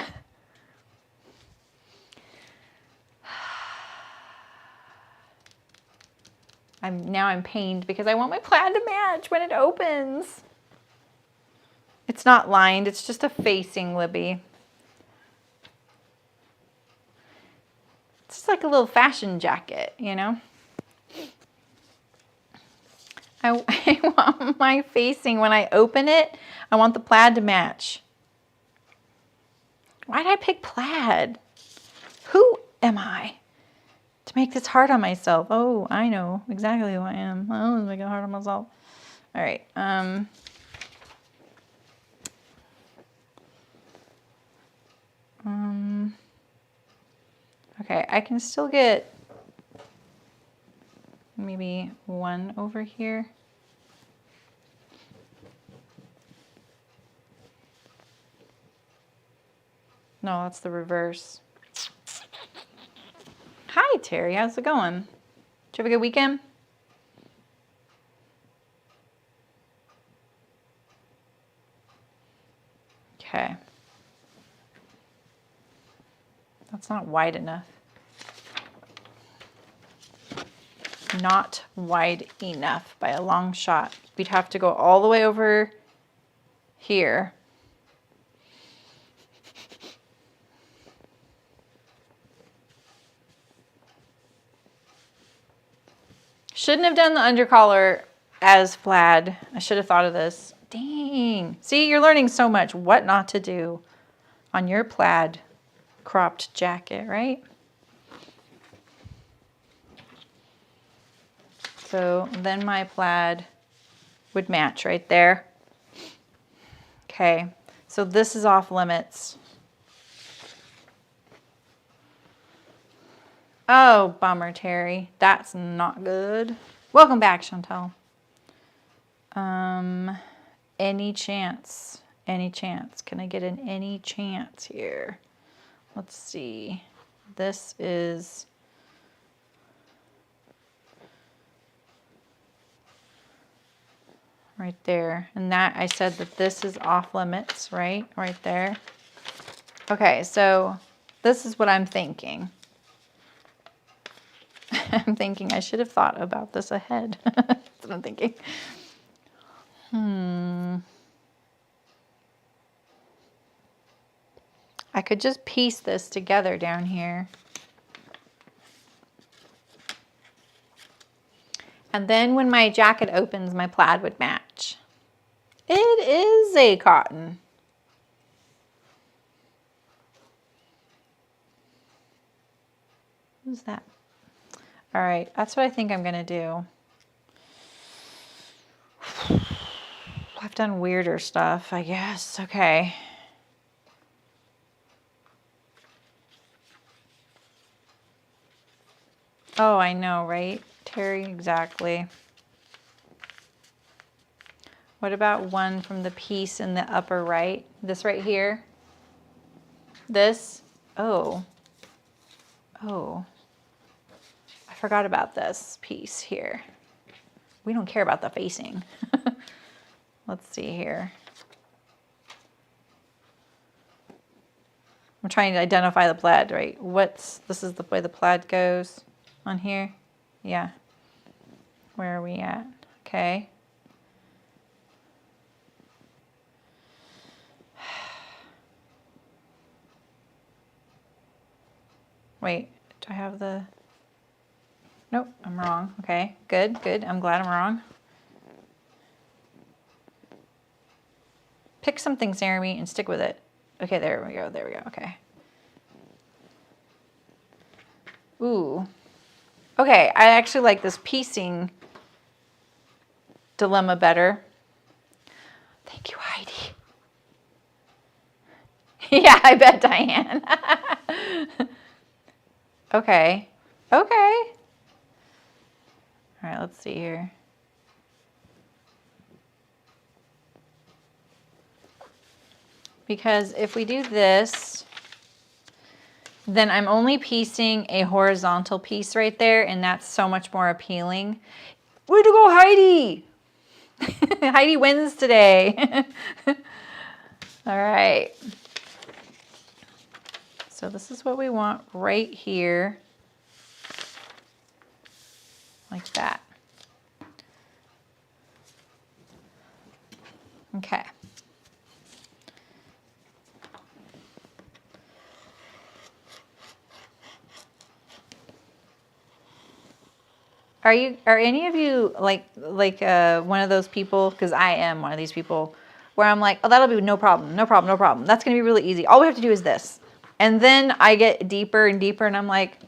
Now I'm pained because I want my plaid to match when it opens. It's not lined, it's just a facing, Libby. It's just like a little fashion jacket, you know? I want my facing, when I open it, I want the plaid to match. Why did I pick plaid? Who am I to make this hard on myself? Oh, I know exactly who I am. I always make it hard on myself. All right. Okay, I can still get maybe one over here. No, that's the reverse. Hi, Terry. How's it going? Did you have a good weekend? Okay. That's not wide enough. Not wide enough by a long shot. We'd have to go all the way over here. Shouldn't have done the undercollar as plaid. I should have thought of this. Dang. See, you're learning so much what not to do on your plaid cropped jacket, right? So then my plaid would match right there. Okay, so this is off limits. Oh, bummer, Terry. That's not good. Welcome back, Chantel. Any chance? Any chance? Can I get an any chance here? Let's see. This is right there. And that, I said that this is off limits, right? Right there. Okay, so this is what I'm thinking. I'm thinking I should have thought about this ahead. That's what I'm thinking. I could just piece this together down here. And then when my jacket opens, my plaid would match. It is a cotton. Who's that? All right, that's what I think I'm gonna do. I've done weirder stuff, I guess. Okay. Oh, I know, right? Terry, exactly. What about one from the piece in the upper right? This right here? This? Oh. Oh. I forgot about this piece here. We don't care about the facing. Let's see here. I'm trying to identify the plaid, right? This is the way the plaid goes on here? Yeah. Where are we at? Okay. Wait, do I have the... Nope, I'm wrong. Okay, good, good. I'm glad I'm wrong. Pick something, Saremy, and stick with it. Okay, there we go, okay. Ooh. Okay, I actually like this piecing dilemma better. Thank you, Heidi. Yeah, I bet, Diane. Okay, okay. All right, let's see here. Because if we do this, then I'm only piecing a horizontal piece right there, and that's so much more appealing. Way to go, Heidi! Heidi wins today. All right. So this is what we want right here. Like that. Okay. Are any of you like one of those people? Because I am one of these people where I'm like, oh, that'll be no problem, no problem, no problem. That's gonna be really easy. All we have to do is this. And then I get deeper and deeper, and I'm like,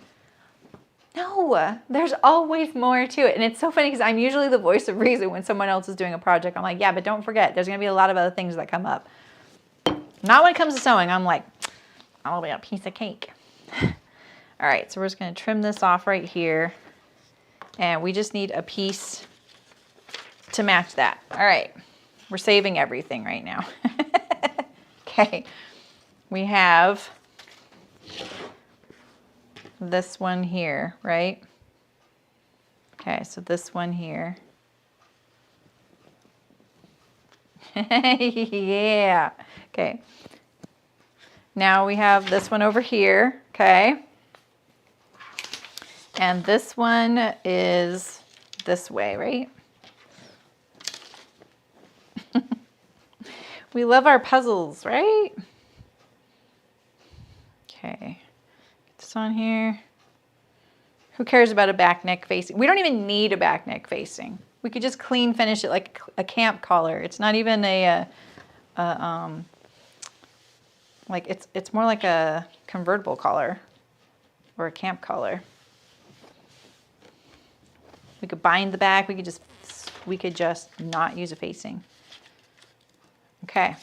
no, there's always more to it. And it's so funny because I'm usually the voice of reason when someone else is doing a project. I'm like, yeah, but don't forget, there's gonna be a lot of other things that come up. Not when it comes to sewing. I'm like, I'll be a piece of cake. All right, so we're just gonna trim this off right here. And we just need a piece to match that. All right, we're saving everything right now. Okay, we have this one here, right? Okay, so this one here. Yeah, okay. Now we have this one over here, okay? And this one is this way, right? We love our puzzles, right? Okay, get this on here. Who cares about a back neck facing? We don't even need a back neck facing. We could just clean finish it like a camp collar. It's not even like it's more like a convertible collar or a camp collar. We could bind the back. We could just not use a facing. Okay.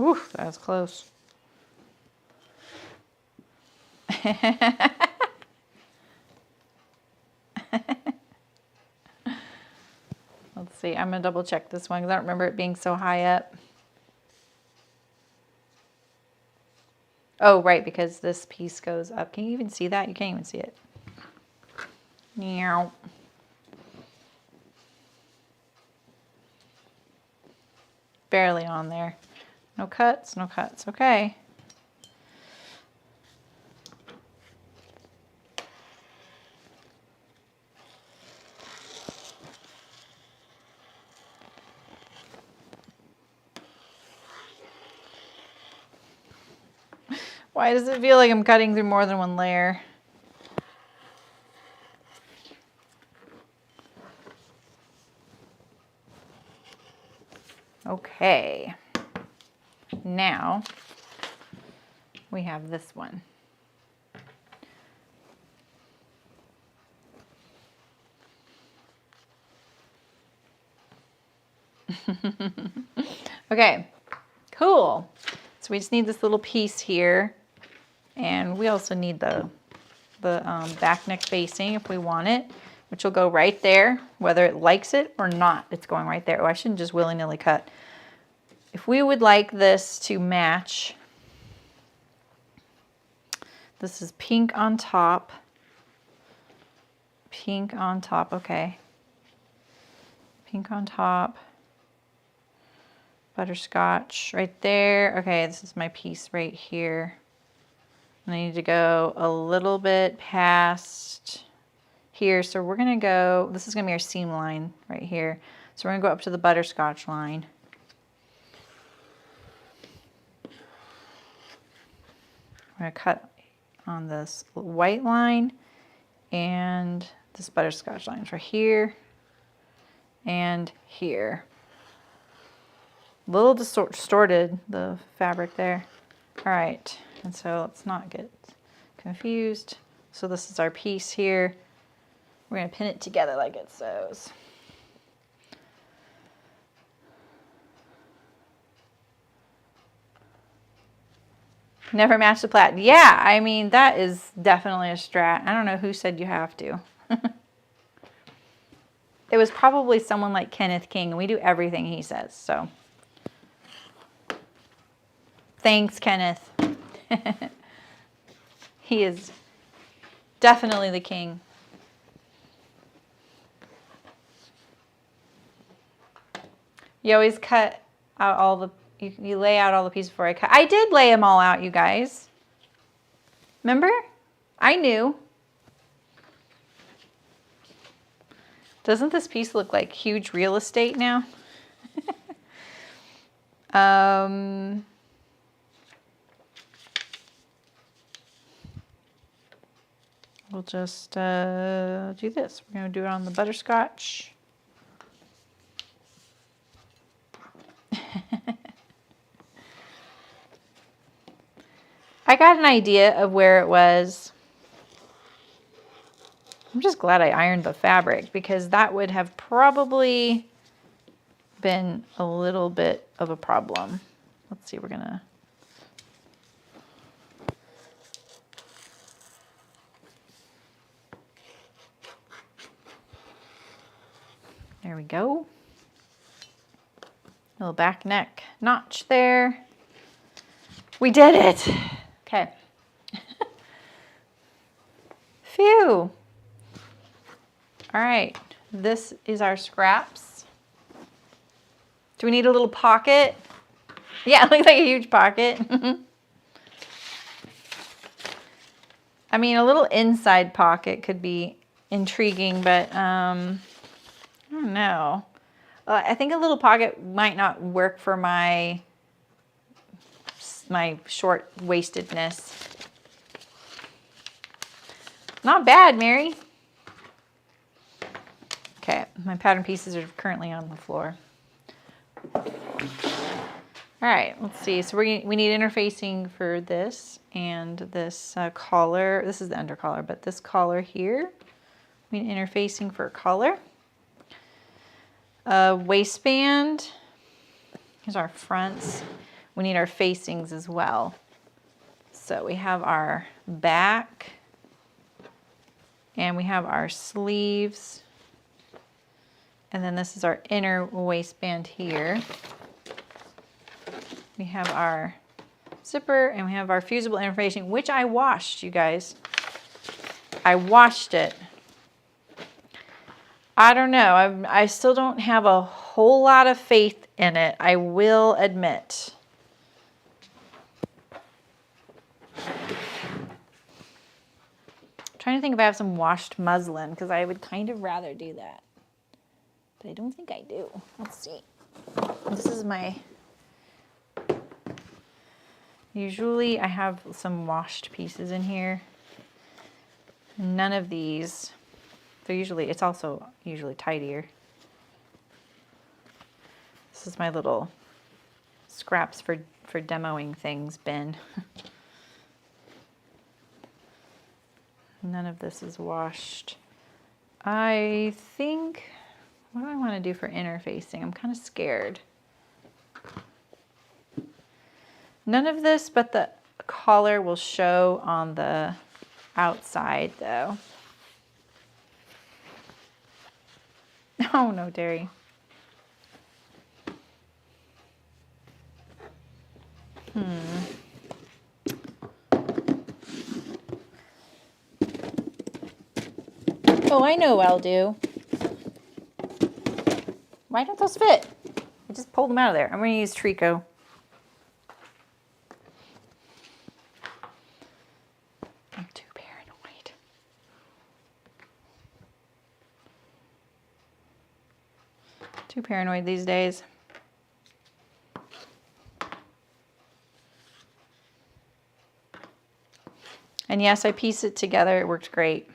Ooh, that was close. Let's see. I'm gonna double check this one because I don't remember it being so high up. Oh, right, because this piece goes up. Can you even see that? You can't even see it. Meow. Barely on there. No cuts, no cuts. Okay. Why does it feel like I'm cutting through more than one layer? Okay. Now we have this one. Okay, cool. So we just need this little piece here, and we also need the back neck facing if we want it, which will go right there, whether it likes it or not. It's going right there. Oh, I shouldn't just willy-nilly cut. If we would like this to match, this is pink on top. Pink on top, okay. Pink on top. Butterscotch right there. Okay, this is my piece right here. And I need to go a little bit past here. So we're gonna go, this is gonna be our seam line right here. So we're gonna go up to the butterscotch line. I'm gonna cut on this white line and this butterscotch line for here and here. A little distorted, the fabric there. All right, and so let's not get confused. So this is our piece here. We're gonna pin it together like it sews. Never match the plaid. Yeah, I mean, that is definitely a strat. I don't know who said you have to. It was probably someone like Kenneth King, and we do everything he says, so. Thanks, Kenneth. He is definitely the king. You always cut out all the, you lay out all the pieces before I cut. I did lay them all out, you guys. Remember? I knew. Doesn't this piece look like huge real estate now? We'll just do this. We're going to do it on the butterscotch. I got an idea of where it was. I'm just glad I ironed the fabric because that would have probably been a little bit of a problem. Let's see, we're gonna. There we go. Little back neck notch there. We did it. Okay. Phew. All right, this is our scraps. Do we need a little pocket? Yeah, it looks like a huge pocket. I mean, a little inside pocket could be intriguing, but I don't know. I think a little pocket might not work for my short-waistedness. Not bad, Mary. Okay, my pattern pieces are currently on the floor. All right, let's see. So we need interfacing for this and this collar. This is the under collar, but this collar here, we need interfacing for a collar. Waistband. Here's our fronts. We need our facings as well. So we have our back and we have our sleeves. And then this is our inner waistband here. We have our zipper and we have our fusible interfacing, which I washed, you guys. I washed it. I don't know. I still don't have a whole lot of faith in it, I will admit. I'm trying to think if I have some washed muslin, because I would kind of rather do that. But I don't think I do. Let's see. This is my... Usually I have some washed pieces in here. None of these. It's also usually tidier. This is my little scraps for demoing things bin. None of this is washed. I think, what do I want to do for interfacing? I'm kind of scared. None of this, but the collar will show on the outside though. Oh no, Derry. Oh, I know what I'll do. Why don't those fit? I just pulled them out of there. I'm going to use Tricot. I'm too paranoid. Too paranoid these days. And yes, I pieced it together. It worked great.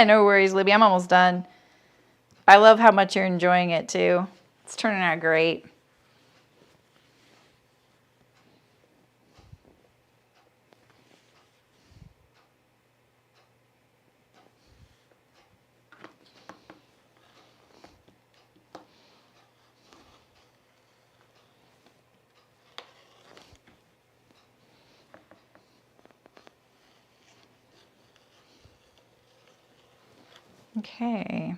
No worries, Libby. I'm almost done. I love how much you're enjoying it too. It's turning out great. Okay.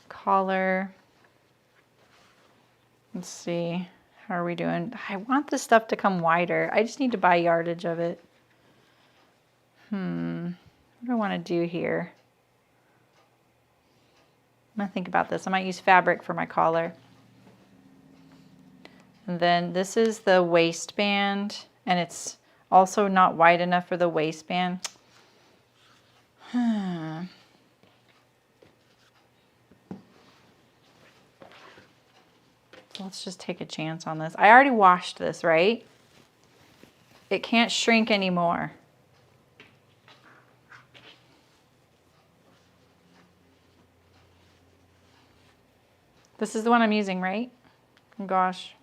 Collar. Let's see. How are we doing? I want this stuff to come wider. I just need to buy yardage of it. What do I want to do here? gonna think about this. I might use fabric for my collar. And then this is the waistband, and it's also not wide enough for the waistband. Let's just take a chance on this. I already washed this, right? It can't shrink anymore. This is the one I'm using, right? Oh, gosh.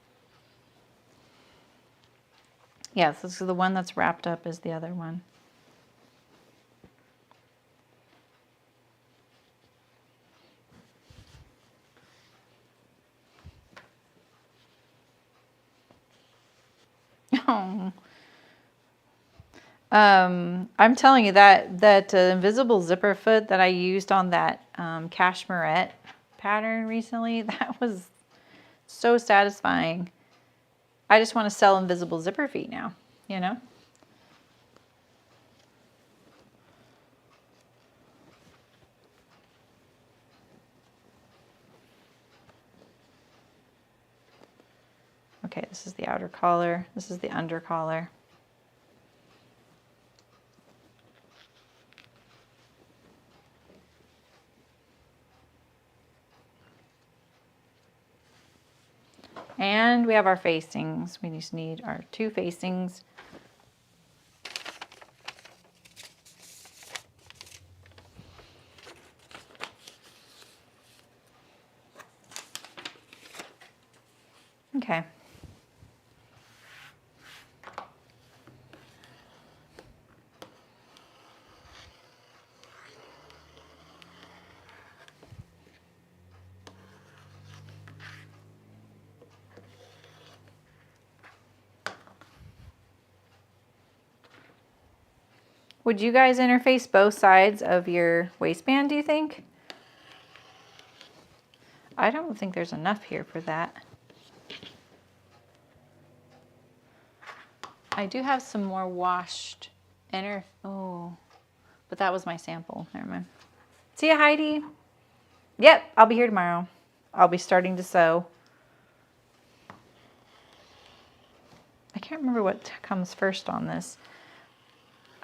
Yes, this is the one that's wrapped up as the other one. Oh. I'm telling you that invisible zipper foot that I used on that cashmerette pattern recently, that was so satisfying. I just want to sell invisible zipper feet now, you know? Okay, this is the outer collar. This is the under collar. And we have our facings. We just need our 2 facings. Okay. Would you guys interface both sides of your waistband, do you think? I don't think there's enough here for that. I do have some more washed oh, but that was my sample. Never mind. See ya, Heidi. Yep, I'll be here tomorrow. I'll be starting to sew. I can't remember what comes first on this.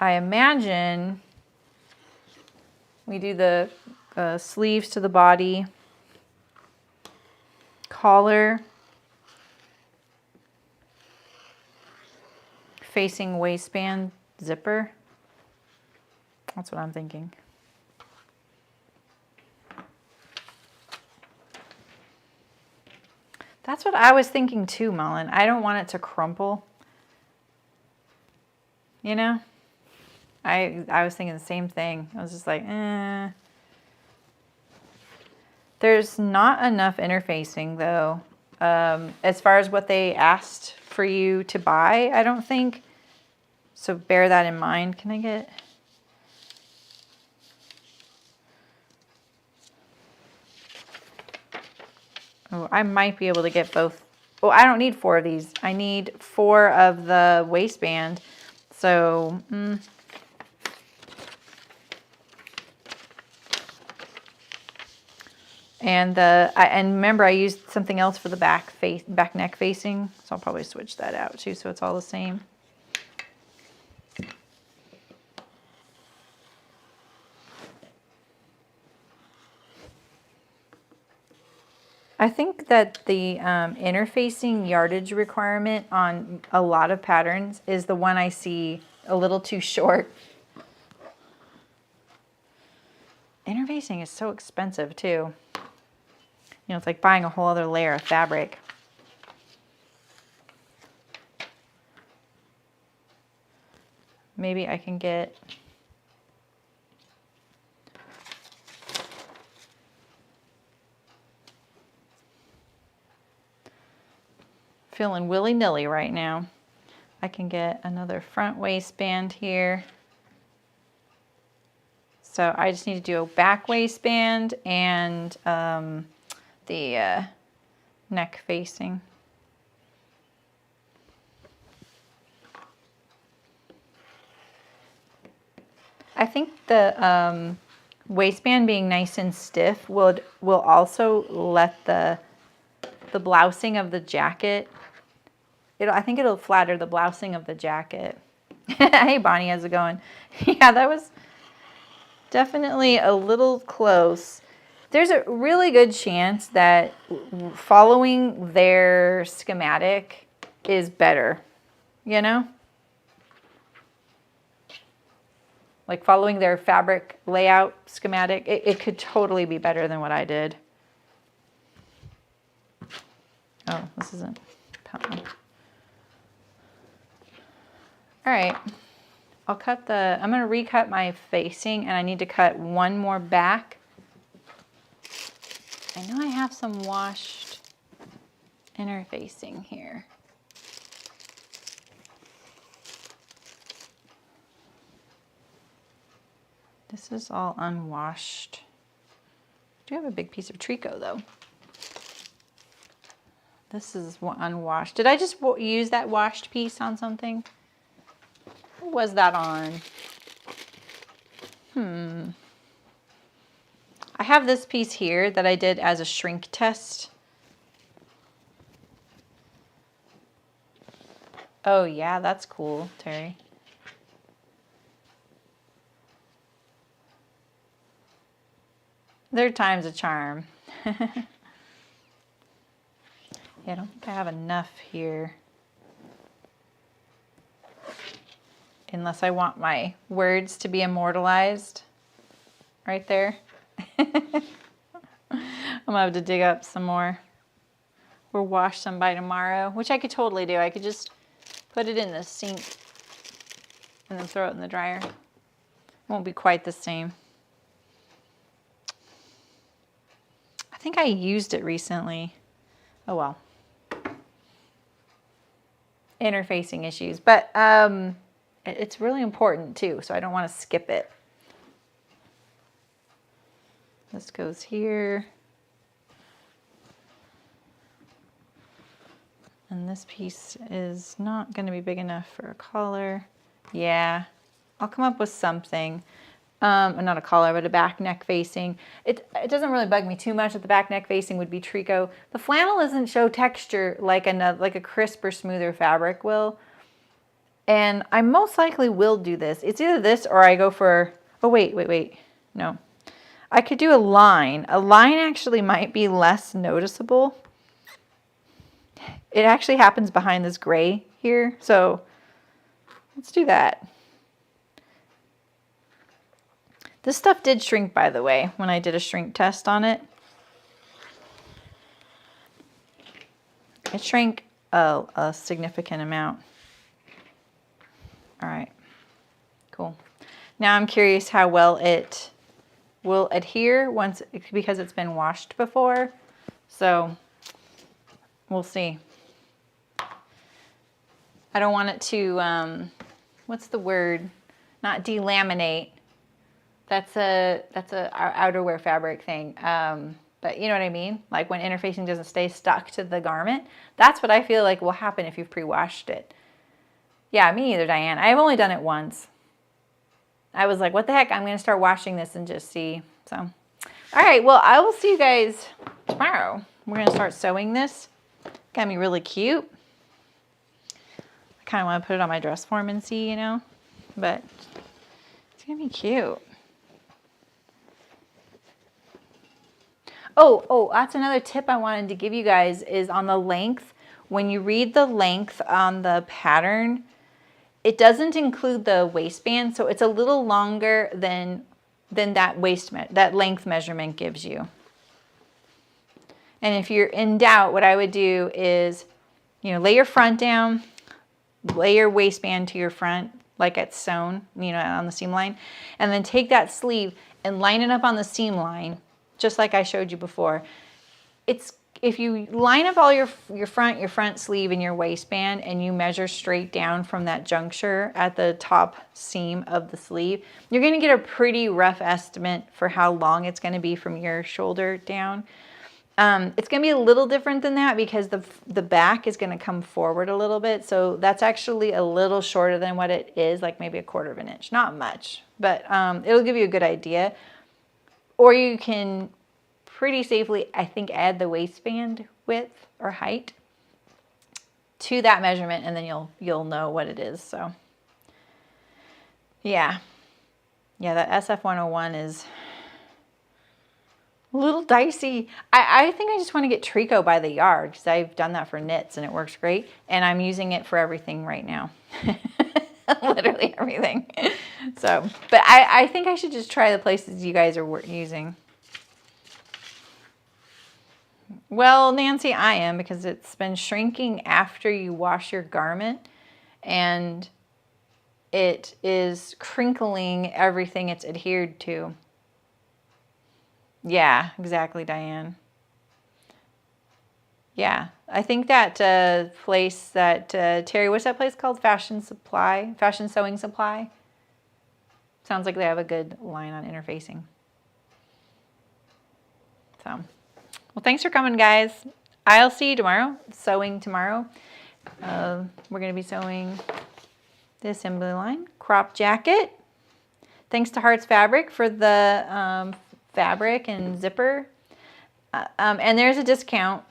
I imagine we do the sleeves to the body, collar, facing waistband, zipper. That's what I'm thinking. That's what I was thinking too, Mullen. I don't want it to crumple. You know? I was thinking the same thing. I was just like, eh. There's not enough interfacing though. As far as what they asked for you to buy, I don't think. So bear that in mind. Can I get... Oh, I might be able to get both. Oh, I don't need 4 of these. I need 4 of the waistband. So, and remember I used something else for the back neck facing, so I'll probably switch that out too, so it's all the same. I think that the interfacing yardage requirement on a lot of patterns is the one I see a little too short. Interfacing is so expensive too. You know, it's like buying a whole other layer of fabric. Maybe I can get... Feeling willy-nilly right now. I can get another front waistband here. So I just need to do a back waistband and the neck facing. I think the waistband being nice and stiff will also let the blousing of the jacket, I think it'll flatter the blousing of the jacket. Hey Bonnie, how's it going? Yeah, that was definitely a little close. There's a really good chance that following their schematic is better, you know? Like following their fabric layout schematic, it could totally be better than what I did. Oh, this isn't. All right, I'm gonna recut my facing, and I need to cut one more back. I know I have some washed inner facing here. This is all unwashed. I do have a big piece of tricot though. This is unwashed. Did I just use that washed piece on something? What was that on? I have this piece here that I did as a shrink test. Oh yeah, that's cool, Terry. Third time's a charm. Yeah, I don't think I have enough here. Unless I want my words to be immortalized right there. I'm gonna have to dig up some more or wash some by tomorrow, which I could totally do. I could just put it in the sink and then throw it in the dryer. Won't be quite the same. I think I used it recently. Oh well. Interfacing issues, but it's really important too, so I don't want to skip it. This goes here. And this piece is not going to be big enough for a collar. Yeah, I'll come up with something. Not a collar, but a back neck facing. It doesn't really bug me too much that the back neck facing would be tricot. The flannel doesn't show texture like a crisper, smoother fabric will. And I most likely will do this. It's either this or I go for, oh wait, no. I could do a line. A line actually might be less noticeable. It actually happens behind this gray here, so let's do that. This stuff did shrink, by the way, when I did a shrink test on it. It shrank a significant amount. All right, cool. Now I'm curious how well it will adhere because it's been washed before. So we'll see. I don't want it to, what's the word? Not delaminate. That's a outerwear fabric thing. But you know what I mean? Like when interfacing doesn't stay stuck to the garment. That's what I feel like will happen if you've pre-washed it. Yeah, me either, Diane. I've only done it once. I was like, what the heck? I'm going to start washing this and just see. So, all right. Well, I will see you guys tomorrow. We're going to start sewing this. Got me really cute. I kind of want to put it on my dress form and see, you know. But it's going to be cute. Oh, that's another tip I wanted to give you guys is on the length. When you read the length on the pattern, it doesn't include the waistband, so it's a little longer than that that length measurement gives you. And if you're in doubt, what I would do is, you know, lay your front down, lay your waistband to your front like it's sewn, you know, on the seam line, and then take that sleeve and line it up on the seam line, just like I showed you before. If you line up all your front sleeve and your waistband and you measure straight down from that juncture at the top seam of the sleeve, you're going to get a pretty rough estimate for how long it's going to be from your shoulder down. It's going to be a little different than that because the back is going to come forward a little bit. So that's actually a little shorter than what it is, like maybe 1/4 inch. Not much, but it'll give you a good idea. or you can pretty safely, I think, add the waistband width or height to that measurement, and then you'll know what it is. So yeah, that SF101 is a little dicey. I think I just want to get tricot by the yard, because I've done that for knits and it works great, and I'm using it for everything right now. Literally everything. So, but I think I should just try the places you guys are using. Well, Nancy, I am, because it's been shrinking after you wash your garment, and it is crinkling everything it's adhered to. Yeah, exactly, Diane. Yeah, I think that place that, Terry, what's that place called? Fashion Sewing Supply. Sounds like they have a good line on interfacing. So, well, thanks for coming, guys. I'll see you tomorrow, sewing tomorrow. We're going to be sewing the assembly line crop jacket. Thanks to Hart's Fabric for the fabric and zipper. And there's a discount.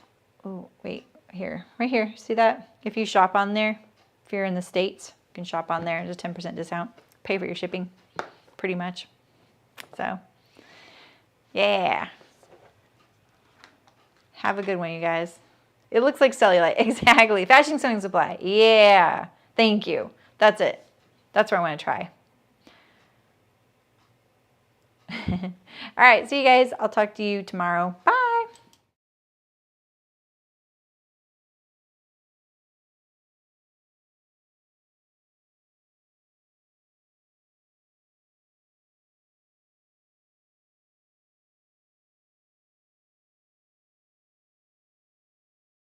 Oh, wait, here, right here. See that? If you shop on there, if you're in the States, you can shop on there. There's a 10% discount. Pay for your shipping, pretty much. So, yeah. Have a good one, you guys. It looks like cellulite. Exactly. Fashion Sewing Supply. Yeah. Thank you. That's it. That's what I want to try. All right. See you guys. I'll talk to you tomorrow. Bye.